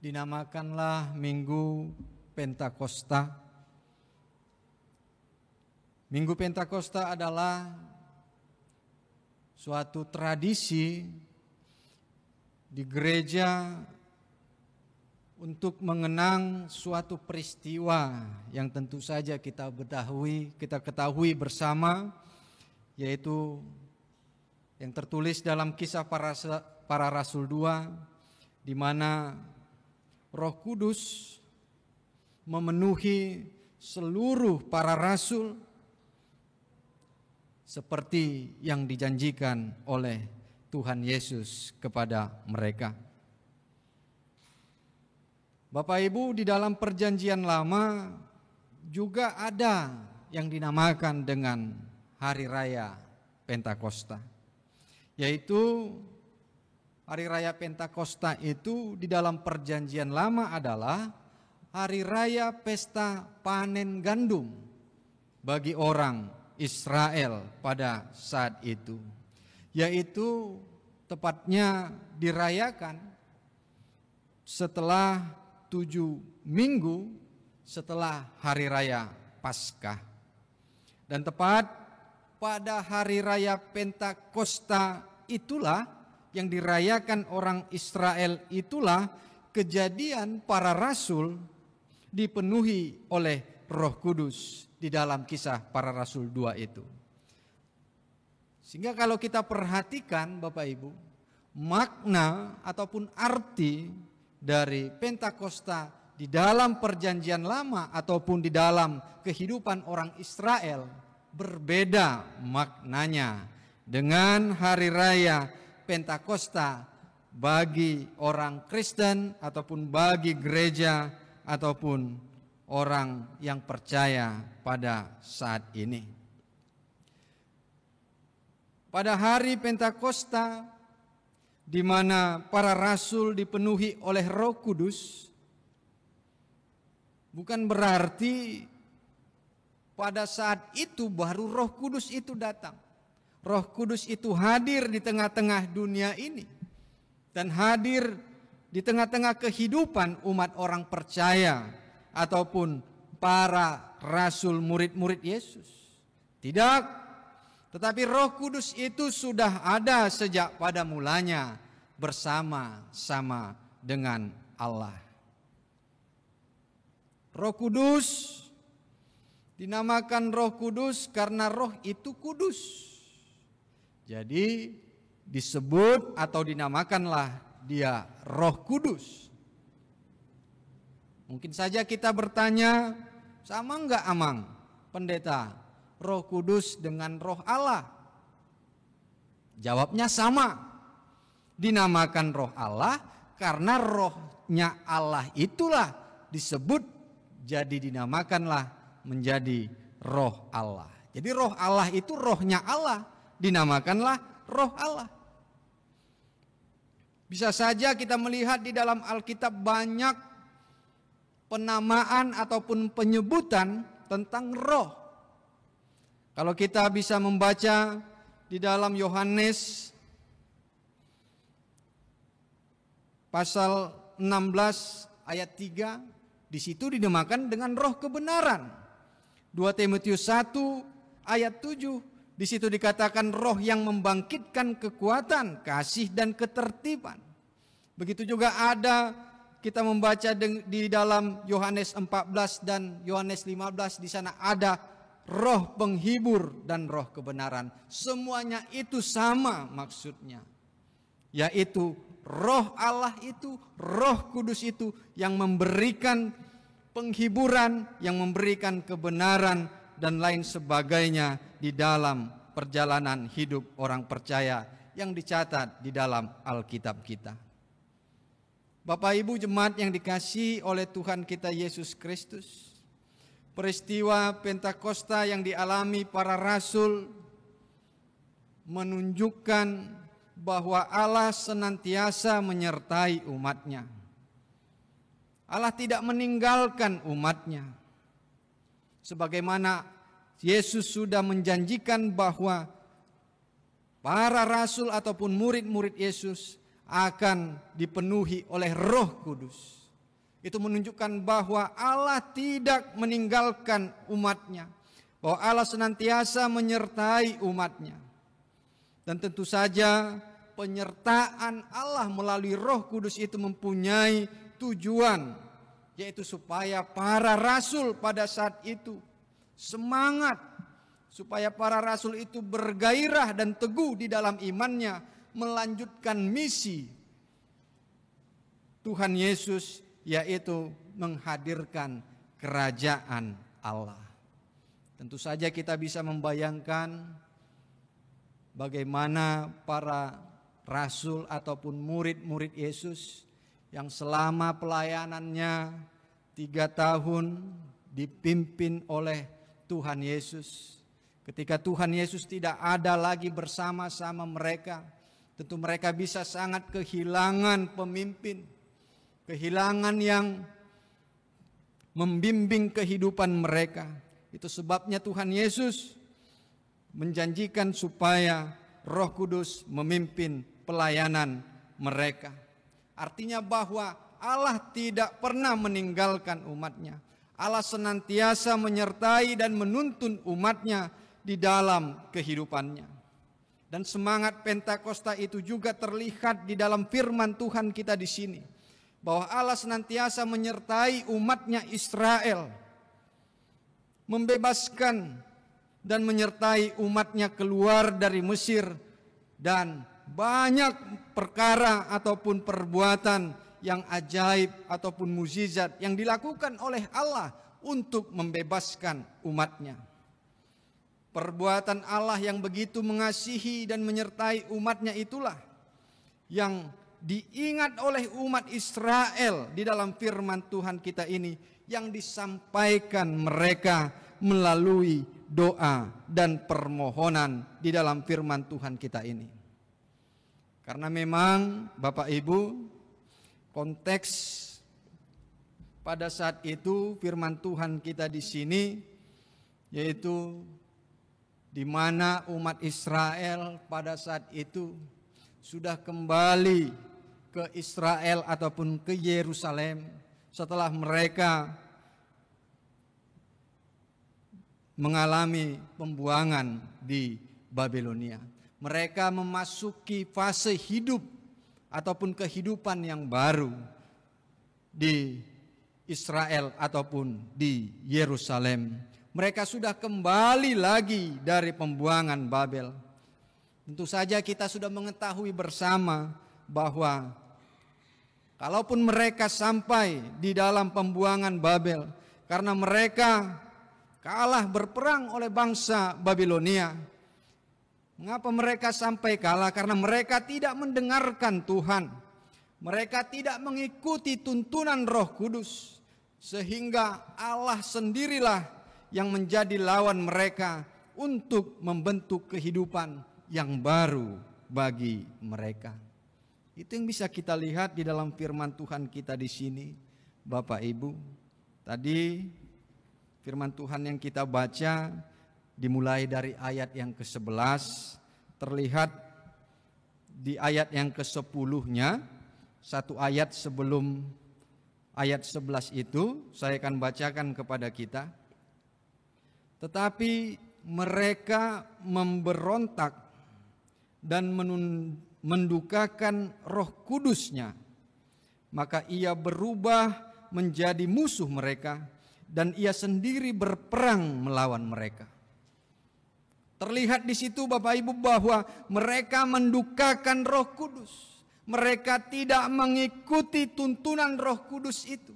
S3: dinamakanlah Minggu Pentakosta. Minggu Pentakosta adalah suatu tradisi di gereja untuk mengenang suatu peristiwa yang tentu saja kita ketahui bersama, yaitu yang tertulis dalam Kisah Para Rasul 2, di mana Roh Kudus memenuhi seluruh para rasul seperti yang dijanjikan oleh Tuhan Yesus kepada mereka. Bapak Ibu, di dalam Perjanjian Lama juga ada yang dinamakan dengan Hari Raya Pentakosta, yaitu Hari Raya Pentakosta itu di dalam Perjanjian Lama adalah Hari Raya Pesta Panen Gandum bagi orang Israel pada saat itu, yaitu tepatnya dirayakan setelah 7 minggu setelah Hari Raya Paskah. Dan tepat pada Hari Raya Pentakosta itulah yang dirayakan orang Israel, itulah kejadian para rasul dipenuhi oleh Roh Kudus di dalam Kisah Para Rasul 2 itu. Sehingga kalau kita perhatikan Bapak Ibu, makna ataupun arti dari Pentakosta di dalam Perjanjian Lama ataupun di dalam kehidupan orang Israel berbeda maknanya dengan Hari Raya Pentakosta bagi orang Kristen ataupun bagi gereja ataupun orang yang percaya pada saat ini. Pada hari Pentakosta, di mana para rasul dipenuhi oleh Roh Kudus, bukan berarti pada saat itu baru Roh Kudus itu datang. Roh Kudus itu hadir di tengah-tengah dunia ini dan hadir di tengah-tengah kehidupan umat orang percaya ataupun para rasul murid-murid Yesus. Tidak, tetapi Roh Kudus itu sudah ada sejak pada mulanya bersama-sama dengan Allah. Roh Kudus dinamakan Roh Kudus karena Roh itu kudus. Jadi disebut atau dinamakanlah dia Roh Kudus. Mungkin saja kita bertanya, sama enggak Amang, pendeta, Roh Kudus dengan Roh Allah? Jawabnya sama. Dinamakan Roh Allah karena Rohnya Allah itulah disebut jadi dinamakanlah menjadi Roh Allah. Jadi Roh Allah itu Rohnya Allah, dinamakanlah Roh Allah. Bisa saja kita melihat di dalam Alkitab banyak penamaan ataupun penyebutan tentang roh. Kalau kita bisa membaca di dalam Yohanes pasal 16 ayat 3, di situ dinamakan dengan roh kebenaran. 2 Timotius 1 ayat 7, di situ dikatakan roh yang membangkitkan kekuatan, kasih dan ketertiban. Begitu juga ada kita membaca di dalam Yohanes 14 dan Yohanes 15, di sana ada roh penghibur dan roh kebenaran. Semuanya itu sama maksudnya, yaitu Roh Allah itu, Roh Kudus itu yang memberikan penghiburan, yang memberikan kebenaran dan lain sebagainya di dalam perjalanan hidup orang percaya yang dicatat di dalam Alkitab kita. Bapak Ibu jemaat yang dikasihi oleh Tuhan kita Yesus Kristus, peristiwa Pentakosta yang dialami para rasul menunjukkan bahwa Allah senantiasa menyertai umatnya. Allah tidak meninggalkan umatnya. Sebagaimana Yesus sudah menjanjikan bahwa para rasul ataupun murid-murid Yesus akan dipenuhi oleh Roh Kudus. Itu menunjukkan bahwa Allah tidak meninggalkan umatnya, bahwa Allah senantiasa menyertai umatnya. Dan tentu saja penyertaan Allah melalui Roh Kudus itu mempunyai tujuan, yaitu supaya para rasul pada saat itu semangat, supaya para rasul itu bergairah dan teguh di dalam imannya, melanjutkan misi Tuhan Yesus, yaitu menghadirkan kerajaan Allah. Tentu saja kita bisa membayangkan bagaimana para rasul ataupun murid-murid Yesus yang selama pelayanannya 3 tahun dipimpin oleh Tuhan Yesus. Ketika Tuhan Yesus tidak ada lagi bersama-sama mereka, tentu mereka bisa sangat kehilangan pemimpin, kehilangan yang membimbing kehidupan mereka. Itu sebabnya Tuhan Yesus menjanjikan supaya Roh Kudus memimpin pelayanan mereka. Artinya bahwa Allah tidak pernah meninggalkan umatnya. Allah senantiasa menyertai dan menuntun umatnya di dalam kehidupannya. Dan semangat Pentakosta itu juga terlihat di dalam firman Tuhan kita di sini, bahwa Allah senantiasa menyertai umatnya Israel, membebaskan dan menyertai umatnya keluar dari Mesir, dan banyak perkara ataupun perbuatan yang ajaib ataupun mukjizat yang dilakukan oleh Allah untuk membebaskan umatnya. Perbuatan Allah yang begitu mengasihi dan menyertai umatnya itulah yang diingat oleh umat Israel di dalam firman Tuhan kita ini, yang disampaikan mereka melalui doa dan permohonan di dalam firman Tuhan kita ini. Karena memang Bapak Ibu, konteks pada saat itu firman Tuhan kita di sini yaitu di mana umat Israel pada saat itu sudah kembali ke Israel ataupun ke Yerusalem setelah mereka mengalami pembuangan di Babilonia. Mereka memasuki fase hidup ataupun kehidupan yang baru di Israel ataupun di Yerusalem. Mereka sudah kembali lagi dari pembuangan Babel. Tentu saja kita sudah mengetahui bersama bahwa kalaupun mereka sampai di dalam pembuangan Babel karena mereka kalah berperang oleh bangsa Babilonia. Mengapa mereka sampai kalah? Karena mereka tidak mendengarkan Tuhan. Mereka tidak mengikuti tuntunan Roh Kudus. Sehingga Allah sendirilah yang menjadi lawan mereka untuk membentuk kehidupan yang baru bagi mereka. Itu yang bisa kita lihat di dalam firman Tuhan kita di sini, Bapak Ibu. Tadi firman Tuhan yang kita baca dimulai dari ayat yang ke-11, terlihat di ayat yang ke-10-nya, satu ayat sebelum ayat 11 itu saya akan bacakan kepada kita. Tetapi mereka memberontak dan mendukakan Roh Kudus-Nya, maka ia berubah menjadi musuh mereka dan ia sendiri berperang melawan mereka. Terlihat di situ Bapak Ibu bahwa mereka mendukakan Roh Kudus. Mereka tidak mengikuti tuntunan Roh Kudus itu.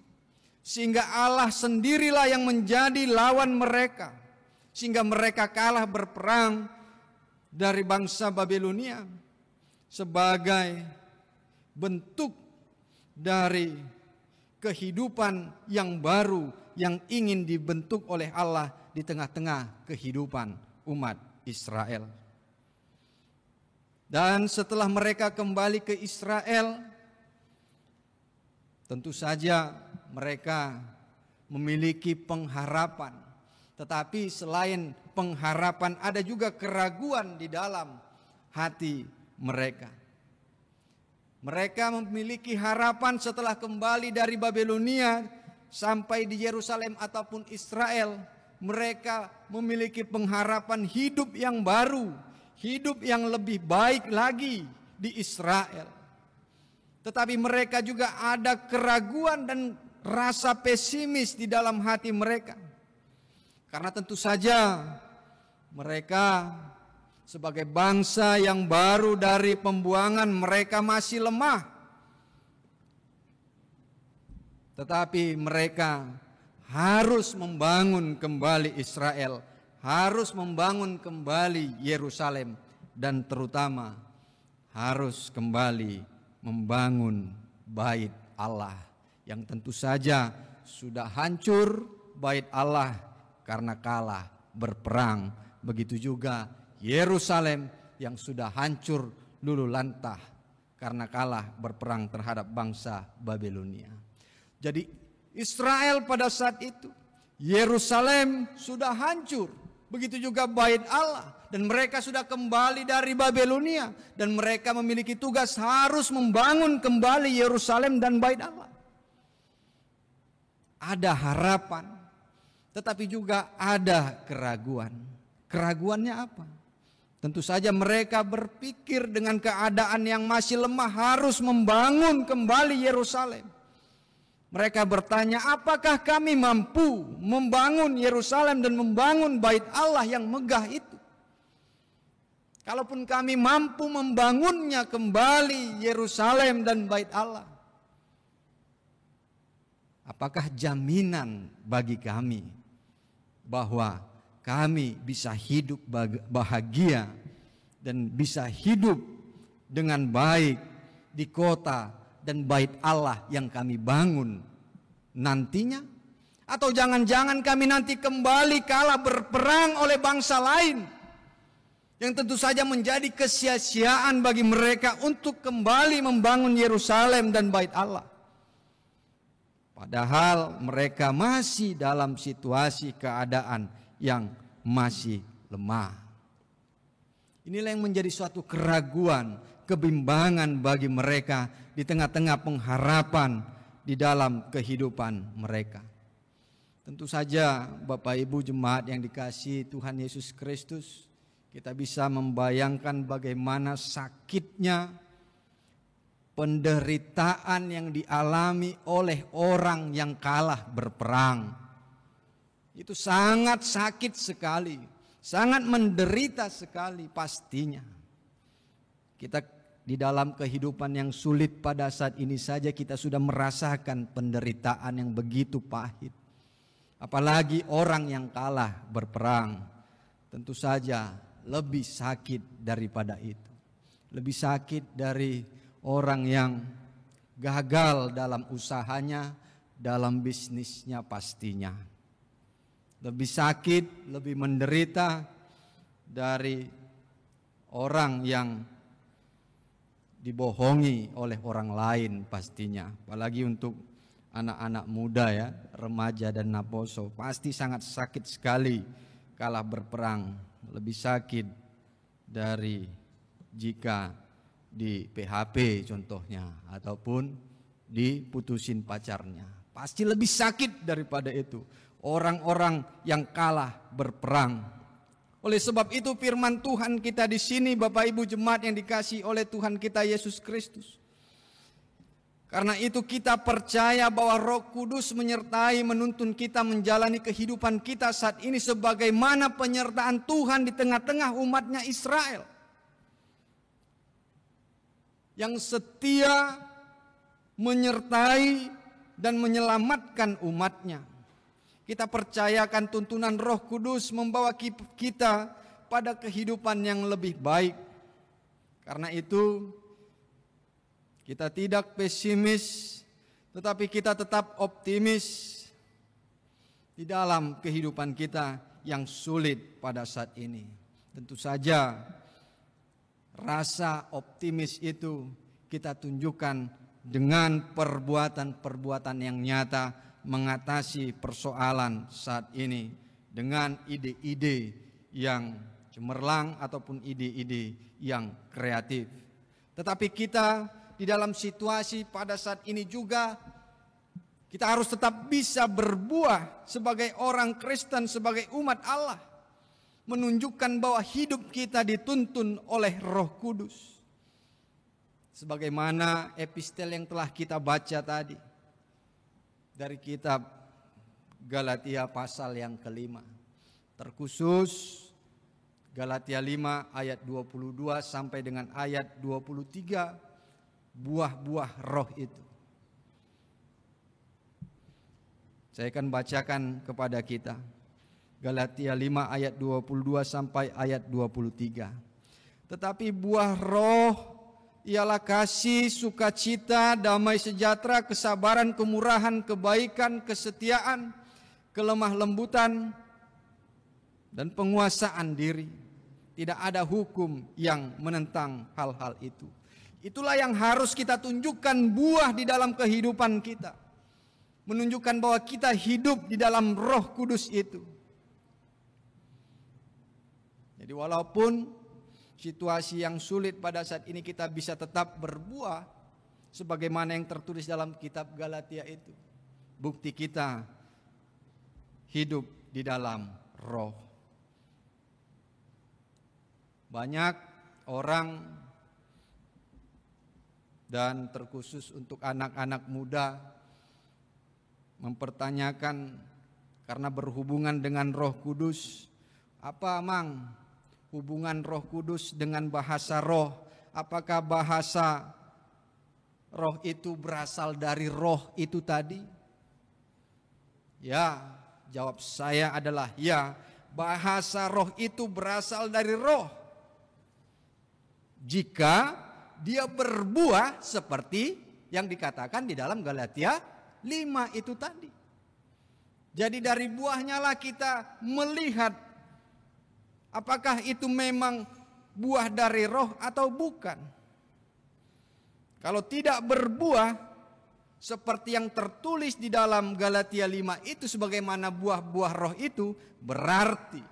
S3: Sehingga Allah sendirilah yang menjadi lawan mereka. Sehingga mereka kalah berperang dari bangsa Babilonia sebagai bentuk dari kehidupan yang baru yang ingin dibentuk oleh Allah di tengah-tengah kehidupan umat Israel. Dan setelah mereka kembali ke Israel, tentu saja mereka memiliki pengharapan. Tetapi selain pengharapan ada juga keraguan di dalam hati mereka. Mereka memiliki harapan setelah kembali dari Babilonia sampai di Yerusalem ataupun Israel. Mereka memiliki pengharapan hidup yang baru, hidup yang lebih baik lagi di Israel. Tetapi mereka juga ada keraguan dan rasa pesimis di dalam hati mereka. Karena tentu saja mereka sebagai bangsa yang baru dari pembuangan mereka masih lemah. Tetapi mereka harus membangun kembali Israel, harus membangun kembali Yerusalem, dan terutama harus kembali membangun bait Allah yang tentu saja sudah hancur bait Allah karena kalah berperang. Begitu juga Yerusalem yang sudah hancur luluh lantah karena kalah berperang terhadap bangsa Babilonia. Jadi Israel pada saat itu, Yerusalem sudah hancur. Begitu juga bait Allah, dan mereka sudah kembali dari Babilonia, dan mereka memiliki tugas harus membangun kembali Yerusalem dan bait Allah. Ada harapan, tetapi juga ada keraguan. Keraguannya apa? Tentu saja mereka berpikir dengan keadaan yang masih lemah harus membangun kembali Yerusalem. Mereka bertanya, apakah kami mampu membangun Yerusalem dan membangun bait Allah yang megah itu? Kalaupun kami mampu membangunnya kembali Yerusalem dan bait Allah, apakah jaminan bagi kami bahwa kami bisa hidup bahagia dan bisa hidup dengan baik di kota dan bait Allah yang kami bangun nantinya? Atau jangan-jangan kami nanti kembali kalah berperang oleh bangsa lain, yang tentu saja menjadi kesia-siaan bagi mereka untuk kembali membangun Yerusalem dan bait Allah. Padahal mereka masih dalam situasi keadaan yang masih lemah. Inilah yang menjadi suatu keraguan, kebimbangan bagi mereka di tengah-tengah pengharapan di dalam kehidupan mereka. Tentu saja Bapak Ibu jemaat yang dikasihi Tuhan Yesus Kristus, kita bisa membayangkan bagaimana sakitnya penderitaan yang dialami oleh orang yang kalah berperang. Itu sangat sakit sekali, sangat menderita sekali pastinya. Kita di dalam kehidupan yang sulit pada saat ini saja kita sudah merasakan penderitaan yang begitu pahit. Apalagi orang yang kalah berperang, tentu saja lebih sakit daripada itu. Lebih sakit dari orang yang gagal dalam usahanya, dalam bisnisnya pastinya. Lebih sakit, lebih menderita dari orang yang dibohongi oleh orang lain pastinya. Apalagi untuk anak-anak muda ya, remaja dan naposo, pasti sangat sakit sekali kalah berperang. Lebih sakit dari jika di PHP contohnya, ataupun diputusin pacarnya. Pasti lebih sakit daripada itu orang-orang yang kalah berperang. Oleh sebab itu firman Tuhan kita di sini, Bapak Ibu jemaat yang dikasihi oleh Tuhan kita Yesus Kristus. Karena itu kita percaya bahwa Roh Kudus menyertai menuntun kita menjalani kehidupan kita saat ini sebagaimana penyertaan Tuhan di tengah-tengah umatnya Israel. Yang setia menyertai dan menyelamatkan umatnya. Kita percayakan tuntunan Roh Kudus membawa kita pada kehidupan yang lebih baik. Karena itu kita tidak pesimis, tetapi kita tetap optimis di dalam kehidupan kita yang sulit pada saat ini. Tentu saja rasa optimis itu kita tunjukkan dengan perbuatan-perbuatan yang nyata mengatasi persoalan saat ini dengan ide-ide yang cemerlang ataupun ide-ide yang kreatif. Tetapi kita di dalam situasi pada saat ini juga kita harus tetap bisa berbuah sebagai orang Kristen, sebagai umat Allah, menunjukkan bahwa hidup kita dituntun oleh Roh Kudus. Sebagaimana epistel yang telah kita baca tadi dari kitab Galatia pasal yang kelima, terkhusus Galatia 5 ayat 22 sampai dengan ayat 23, buah-buah roh itu. Saya akan bacakan kepada kita Galatia 5 ayat 22 sampai ayat 23. Tetapi buah roh ialah kasih, sukacita, damai sejahtera, kesabaran, kemurahan, kebaikan, kesetiaan, kelemah lembutan, dan penguasaan diri. Tidak ada hukum yang menentang hal-hal itu. Itulah yang harus kita tunjukkan buah di dalam kehidupan kita. Menunjukkan bahwa kita hidup di dalam Roh Kudus itu. Jadi walaupun situasi yang sulit pada saat ini kita bisa tetap berbuah sebagaimana yang tertulis dalam kitab Galatia itu. Bukti kita hidup di dalam Roh. Banyak orang dan terkhusus untuk anak-anak muda mempertanyakan karena berhubungan dengan Roh Kudus, apa Mang hubungan Roh Kudus dengan bahasa roh? Apakah bahasa roh itu berasal dari roh itu tadi? Ya, jawab saya adalah ya, bahasa roh itu berasal dari roh. Jika dia berbuah seperti yang dikatakan di dalam Galatia 5 itu tadi. Jadi dari buahnya lah kita melihat apakah itu memang buah dari roh atau bukan. Kalau tidak berbuah seperti yang tertulis di dalam Galatia 5 itu sebagaimana buah-buah roh itu, berarti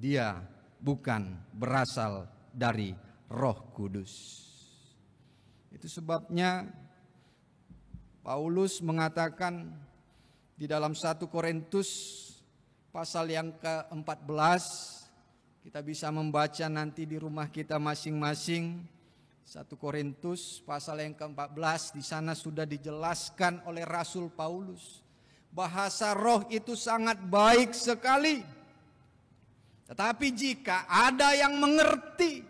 S3: dia bukan berasal dari Roh Kudus. Itu sebabnya Paulus mengatakan di dalam 1 Korintus pasal yang ke-14, kita bisa membaca nanti di rumah kita masing-masing. 1 Korintus pasal yang ke-14, di sana sudah dijelaskan oleh Rasul Paulus. Bahasa roh itu sangat baik sekali. Tetapi jika ada yang mengerti,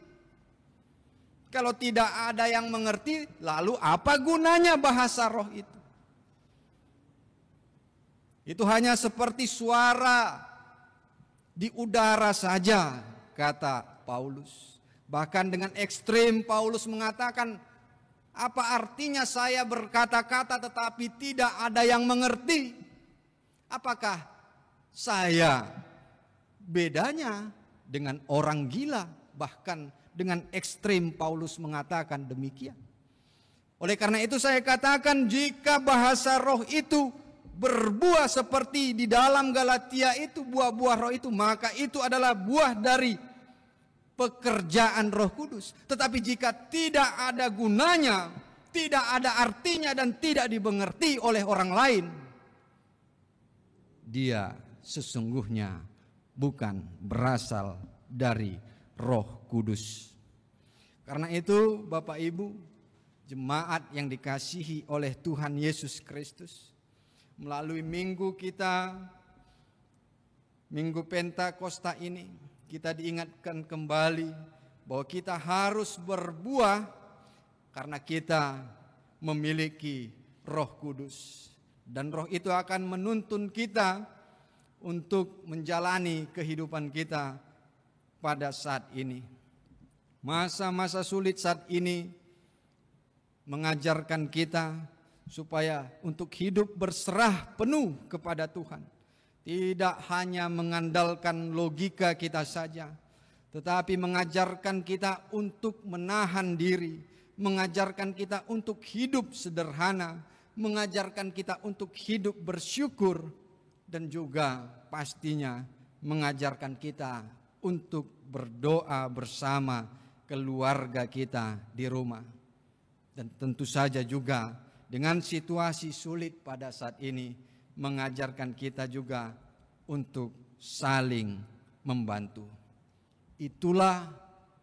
S3: kalau tidak ada yang mengerti, lalu apa gunanya bahasa roh itu? Itu hanya seperti suara di udara saja, kata Paulus. Bahkan dengan ekstrim Paulus mengatakan, apa artinya saya berkata-kata tetapi tidak ada yang mengerti? Apakah saya bedanya dengan orang gila? Bahkan dengan ekstrim Paulus mengatakan demikian. Oleh karena itu saya katakan, jika bahasa roh itu berbuah seperti di dalam Galatia itu, buah-buah roh itu, maka itu adalah buah dari pekerjaan Roh Kudus. Tetapi jika tidak ada gunanya, tidak ada artinya dan tidak dimengerti oleh orang lain, dia sesungguhnya bukan berasal dari Roh Kudus. Karena itu Bapak Ibu, jemaat yang dikasihi oleh Tuhan Yesus Kristus, melalui minggu kita, Minggu Pentakosta ini, kita diingatkan kembali bahwa kita harus berbuah karena kita memiliki Roh Kudus. Dan roh itu akan menuntun kita untuk menjalani kehidupan kita pada saat ini. Masa-masa sulit saat ini mengajarkan kita supaya untuk hidup berserah penuh kepada Tuhan. Tidak hanya mengandalkan logika kita saja, tetapi mengajarkan kita untuk menahan diri, mengajarkan kita untuk hidup sederhana, mengajarkan kita untuk hidup bersyukur, dan juga pastinya mengajarkan kita untuk berdoa bersama keluarga kita di rumah. Dan tentu saja juga dengan situasi sulit pada saat ini, mengajarkan kita juga untuk saling membantu. Itulah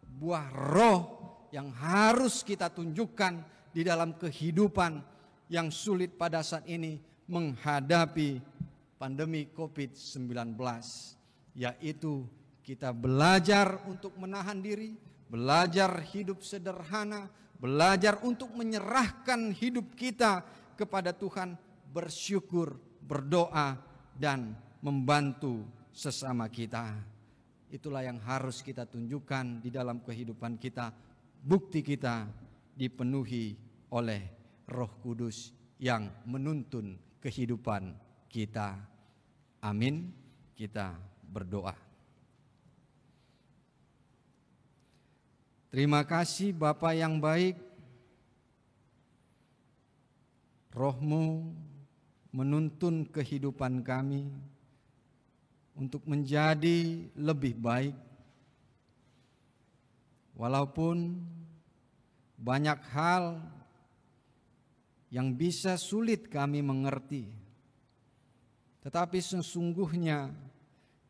S3: buah roh yang harus kita tunjukkan di dalam kehidupan yang sulit pada saat ini menghadapi pandemi COVID-19, yaitu kita belajar untuk menahan diri, belajar hidup sederhana, belajar untuk menyerahkan hidup kita kepada Tuhan, bersyukur, berdoa, dan membantu sesama kita. Itulah yang harus kita tunjukkan di dalam kehidupan kita. Bukti kita dipenuhi oleh Roh Kudus yang menuntun kehidupan kita. Amin. Kita berdoa. Terima kasih Bapa yang baik. Roh-Mu menuntun kehidupan kami untuk menjadi lebih baik. Walaupun banyak hal yang bisa sulit kami mengerti, tetapi sesungguhnya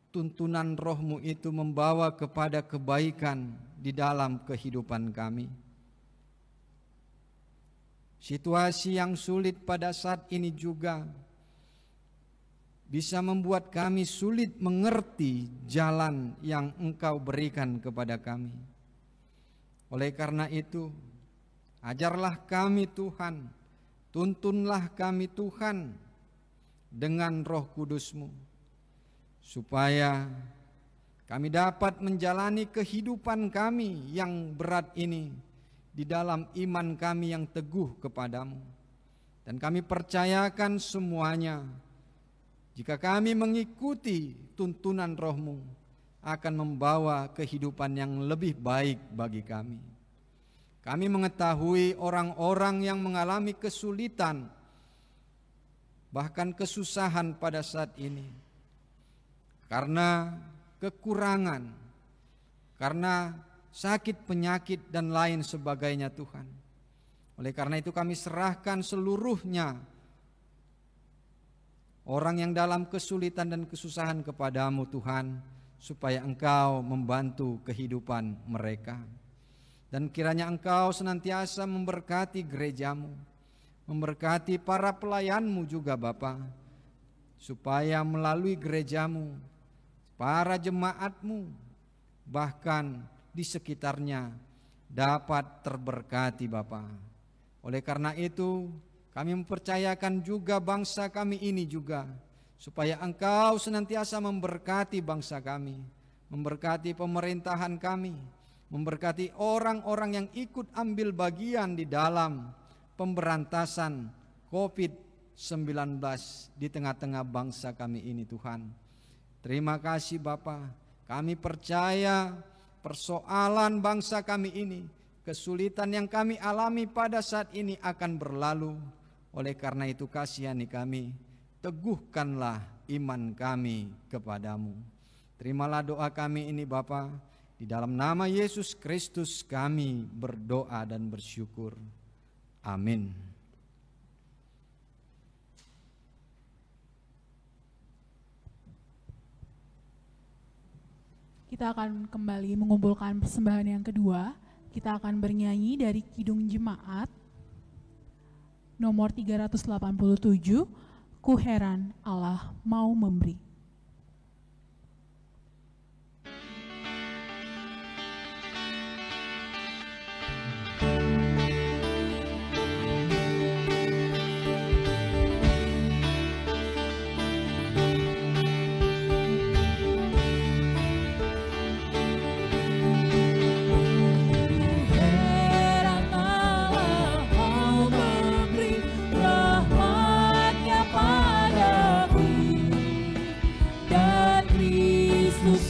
S3: tuntunan Roh-Mu itu membawa kepada kebaikan di dalam kehidupan kami. Situasi yang sulit pada saat ini juga bisa membuat kami sulit mengerti jalan yang Engkau berikan kepada kami. Oleh karena itu, ajarlah kami Tuhan, tuntunlah kami Tuhan dengan Roh Kudus-Mu, supaya kami dapat menjalani kehidupan kami yang berat ini di dalam iman kami yang teguh kepadamu. Dan kami percayakan semuanya, jika kami mengikuti tuntunan Roh-Mu, akan membawa kehidupan yang lebih baik bagi kami. Kami mengetahui orang-orang yang mengalami kesulitan, bahkan kesusahan pada saat ini, karena kekurangan, karena sakit, penyakit, dan lain sebagainya Tuhan. Oleh karena itu kami serahkan seluruhnya orang yang dalam kesulitan dan kesusahan kepadamu Tuhan, supaya Engkau membantu kehidupan mereka. Dan kiranya Engkau senantiasa memberkati gerejamu, memberkati para pelayanmu juga Bapa, supaya melalui gerejamu, para jemaatmu, bahkan di sekitarnya dapat terberkati Bapa. Oleh karena itu kami mempercayakan juga bangsa kami ini juga, supaya Engkau senantiasa memberkati bangsa kami, memberkati pemerintahan kami, memberkati orang-orang yang ikut ambil bagian di dalam pemberantasan COVID-19 di tengah-tengah bangsa kami ini Tuhan. Terima kasih Bapa, kami percaya persoalan bangsa kami ini, kesulitan yang kami alami pada saat ini akan berlalu. Oleh karena itu kasihani kami, teguhkanlah iman kami kepadamu. Terimalah doa kami ini Bapa, di dalam nama Yesus Kristus kami berdoa dan bersyukur. Amin.
S2: Kita akan kembali mengumpulkan persembahan yang kedua. Kita akan bernyanyi dari Kidung Jemaat nomor 387, Ku heran Allah mau memberi.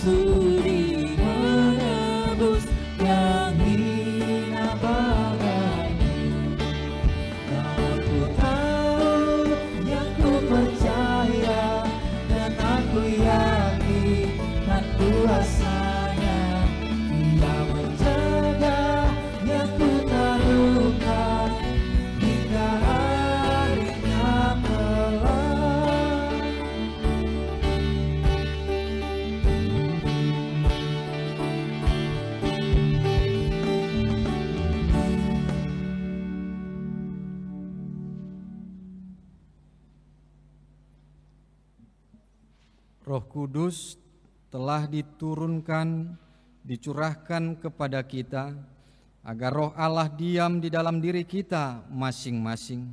S1: Sudi menebus yang hina bagaimu. Aku tahu yang ku percaya, dan aku yakin kan kuasanya. Dia menjaga yang ku taruhkan hingga harinya kelak.
S3: Roh Kudus telah diturunkan, dicurahkan kepada kita, agar roh Allah diam di dalam diri kita masing-masing,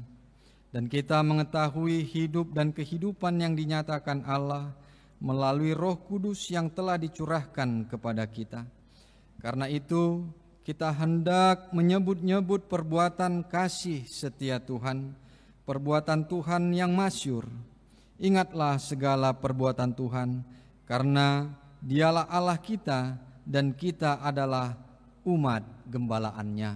S3: dan kita mengetahui hidup dan kehidupan yang dinyatakan Allah melalui Roh Kudus yang telah dicurahkan kepada kita. Karena itu kita hendak menyebut-nyebut perbuatan kasih setia Tuhan, perbuatan Tuhan yang masyhur. Ingatlah segala perbuatan Tuhan, karena Dialah Allah kita dan kita adalah umat gembalaannya.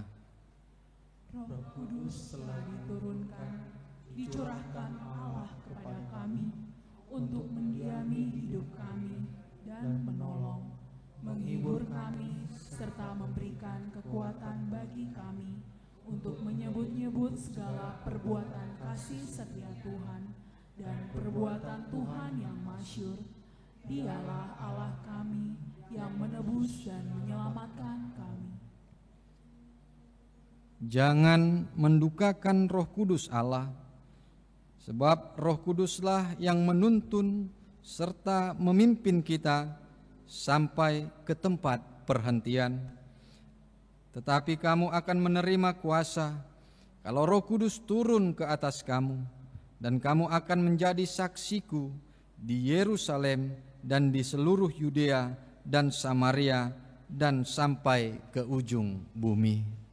S2: Roh Kudus telah diturunkan, dicurahkan Allah kepada kami untuk mendiami hidup kami dan menolong, menghibur kami, serta memberikan kekuatan bagi kami untuk menyebut-nyebut segala perbuatan kasih setia Tuhan dan perbuatan Tuhan yang masyhur. Dialah Allah kami yang menebus dan menyelamatkan kami.
S3: Jangan mendukakan Roh Kudus Allah, sebab Roh Kuduslah yang menuntun serta memimpin kita sampai ke tempat perhentian. Tetapi kamu akan menerima kuasa kalau Roh Kudus turun ke atas kamu, dan kamu akan menjadi saksiku di Yerusalem dan di seluruh Yudea dan Samaria dan sampai ke ujung bumi.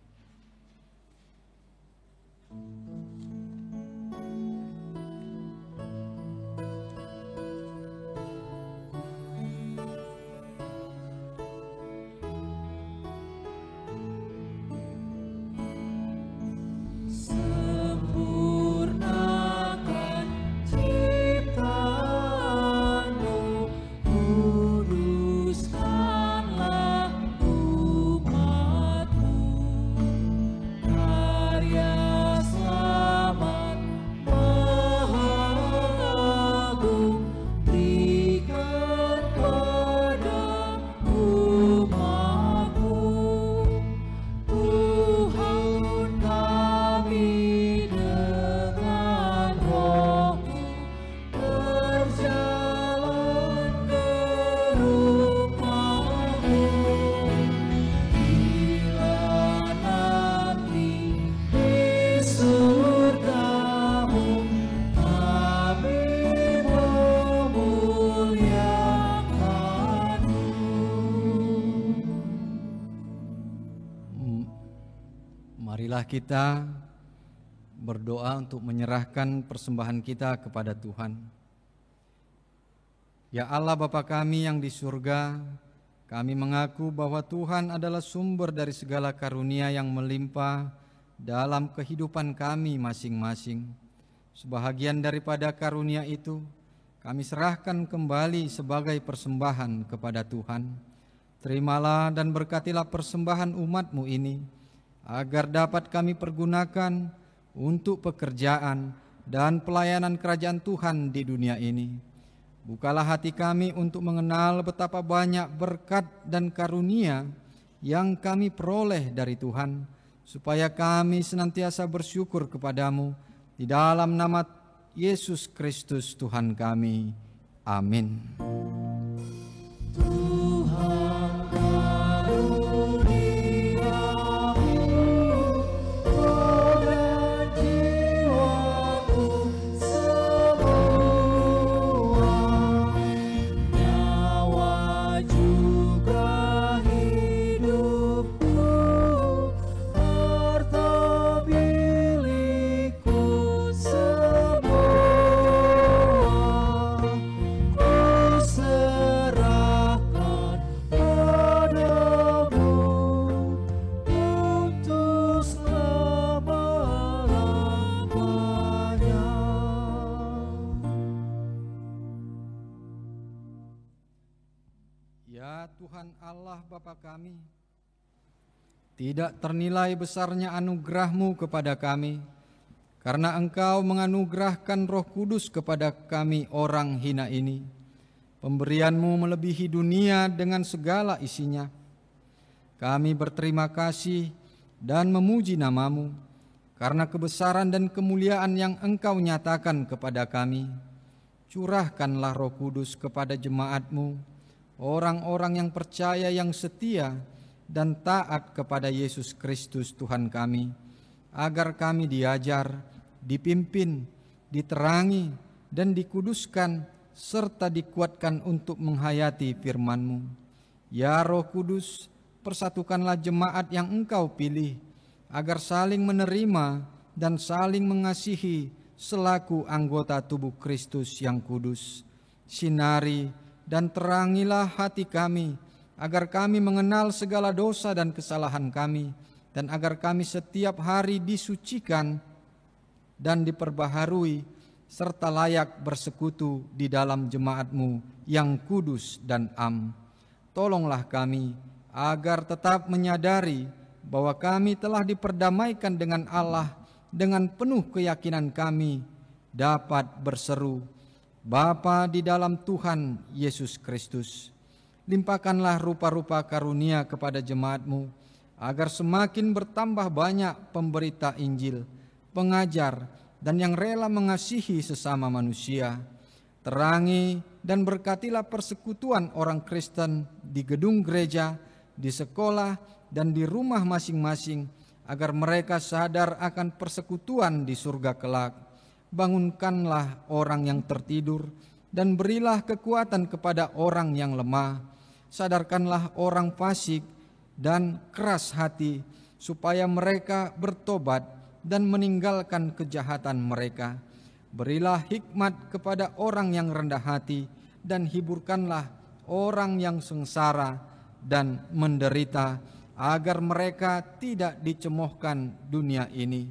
S1: Sempurnakan ciptaanmu, Kudus
S3: Marilah kita berdoa untuk menyerahkan persembahan kita kepada Tuhan. Ya Allah Bapa kami yang di surga, kami mengaku bahwa Tuhan adalah sumber dari segala karunia yang melimpah dalam kehidupan kami masing-masing. Sebahagian daripada karunia itu kami serahkan kembali sebagai persembahan kepada Tuhan. Terimalah dan berkatilah persembahan umat-Mu ini, agar dapat kami pergunakan untuk pekerjaan dan pelayanan kerajaan Tuhan di dunia ini. Bukalah hati kami untuk mengenal betapa banyak berkat dan karunia yang kami peroleh dari Tuhan, supaya kami senantiasa bersyukur kepadamu di dalam nama Yesus Kristus Tuhan kami. Amin. Tuhan Allah Bapa kami, tidak ternilai besarnya anugerah-Mu kepada kami, karena Engkau menganugerahkan Roh Kudus kepada kami orang hina ini. Pemberian-Mu melebihi dunia dengan segala isinya. Kami berterima kasih dan memuji nama-Mu, karena kebesaran dan kemuliaan yang Engkau nyatakan kepada kami. Curahkanlah Roh Kudus kepada jemaat-Mu, orang-orang yang percaya, yang setia dan taat kepada Yesus Kristus Tuhan kami, agar kami diajar, dipimpin, diterangi, dan dikuduskan, serta dikuatkan untuk menghayati firman-Mu. Ya Roh Kudus, persatukanlah jemaat yang Engkau pilih, agar saling menerima dan saling mengasihi selaku anggota tubuh Kristus yang kudus. Sinari dan terangilah hati kami, agar kami mengenal segala dosa dan kesalahan kami, dan agar kami setiap hari disucikan dan diperbaharui, serta layak bersekutu di dalam jemaat-Mu yang kudus dan am. Tolonglah kami, agar tetap menyadari bahwa kami telah diperdamaikan dengan Allah, dengan penuh keyakinan kami dapat berseru, Bapa di dalam Tuhan Yesus Kristus. Limpahkanlah rupa-rupa karunia kepada jemaat-Mu, agar semakin bertambah banyak pemberita Injil, pengajar, dan yang rela mengasihi sesama manusia. Terangi dan berkatilah persekutuan orang Kristen di gedung gereja, di sekolah, dan di rumah masing-masing, agar mereka sadar akan persekutuan di surga kelak. Bangunkanlah orang yang tertidur, dan berilah kekuatan kepada orang yang lemah. Sadarkanlah orang fasik dan keras hati, supaya mereka bertobat dan meninggalkan kejahatan mereka. Berilah hikmat kepada orang yang rendah hati, dan hiburkanlah orang yang sengsara dan menderita, agar mereka tidak dicemoohkan dunia ini.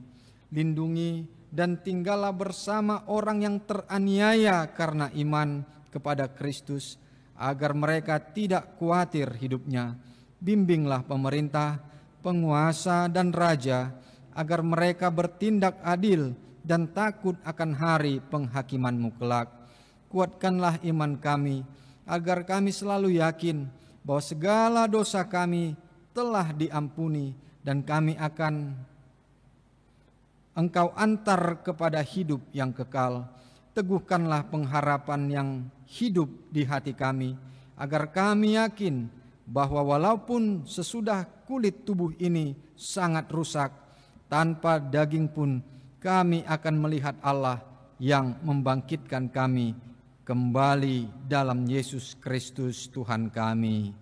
S3: Lindungi dan tinggallah bersama orang yang teraniaya karena iman kepada Kristus, agar mereka tidak khawatir hidupnya. Bimbinglah pemerintah, penguasa, dan raja, agar mereka bertindak adil dan takut akan hari penghakiman-Mu kelak. Kuatkanlah iman kami, agar kami selalu yakin bahwa segala dosa kami telah diampuni, dan kami akan Engkau antar kepada hidup yang kekal. Teguhkanlah pengharapan yang hidup di hati kami, agar kami yakin bahwa walaupun sesudah kulit tubuh ini sangat rusak, tanpa daging pun kami akan melihat Allah yang membangkitkan kami kembali dalam Yesus Kristus Tuhan kami.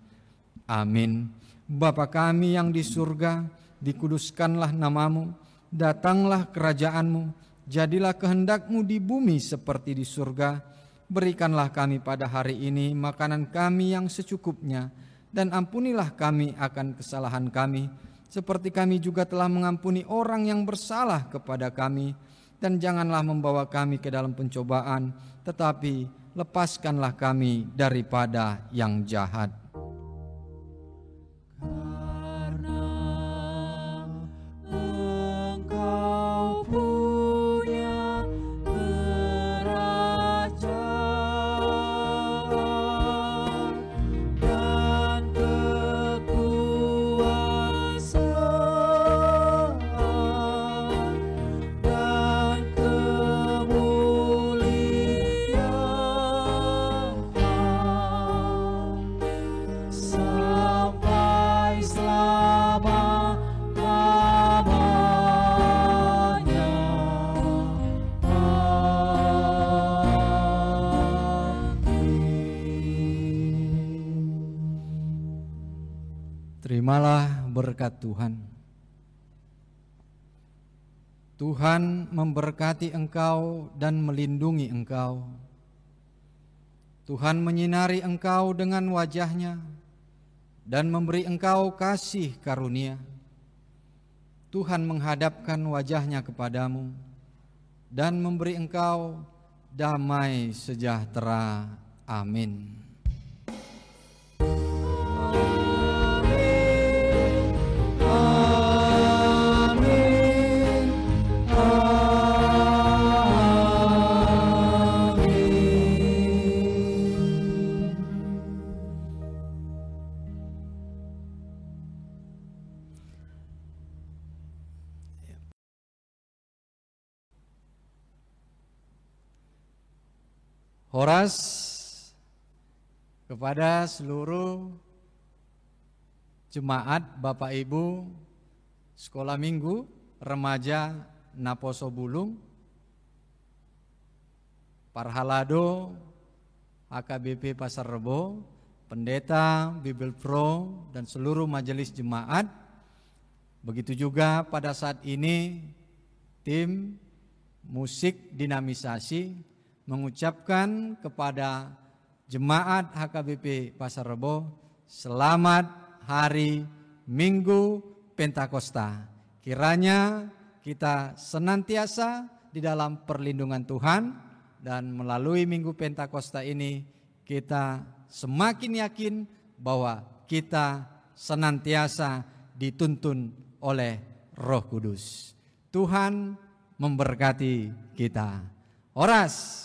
S3: Amin. Bapa kami yang di surga, dikuduskanlah namamu, datanglah kerajaanmu, jadilah kehendak-Mu di bumi seperti di surga. Berikanlah kami pada hari ini makanan kami yang secukupnya, dan ampunilah kami akan kesalahan kami, seperti kami juga telah mengampuni orang yang bersalah kepada kami. Dan janganlah membawa kami ke dalam pencobaan, tetapi lepaskanlah kami daripada yang jahat.
S1: Karena Engkau punya kerajaan dan kekuasaan dan kemuliaan sampai selama-lamanya.
S3: Terimalah berkat Tuhan. Tuhan memberkati engkau dan melindungi engkau. Tuhan menyinari engkau dengan wajah-Nya dan memberi engkau kasih karunia. Tuhan menghadapkan wajah-Nya kepadamu dan memberi engkau damai sejahtera. Amin. Horas kepada seluruh jemaat Bapak Ibu Sekolah Minggu Remaja Naposo Bulung, Parhalado HKBP Pasar Rebo, Pendeta Bible Pro dan seluruh majelis jemaat. Begitu juga pada saat ini tim musik dinamisasi mengucapkan kepada jemaat HKBP Pasar Rebo, selamat hari Minggu Pentakosta. Kiranya kita senantiasa di dalam perlindungan Tuhan, dan melalui Minggu Pentakosta ini kita semakin yakin bahwa kita senantiasa dituntun oleh Roh Kudus. Tuhan memberkati kita. Horas.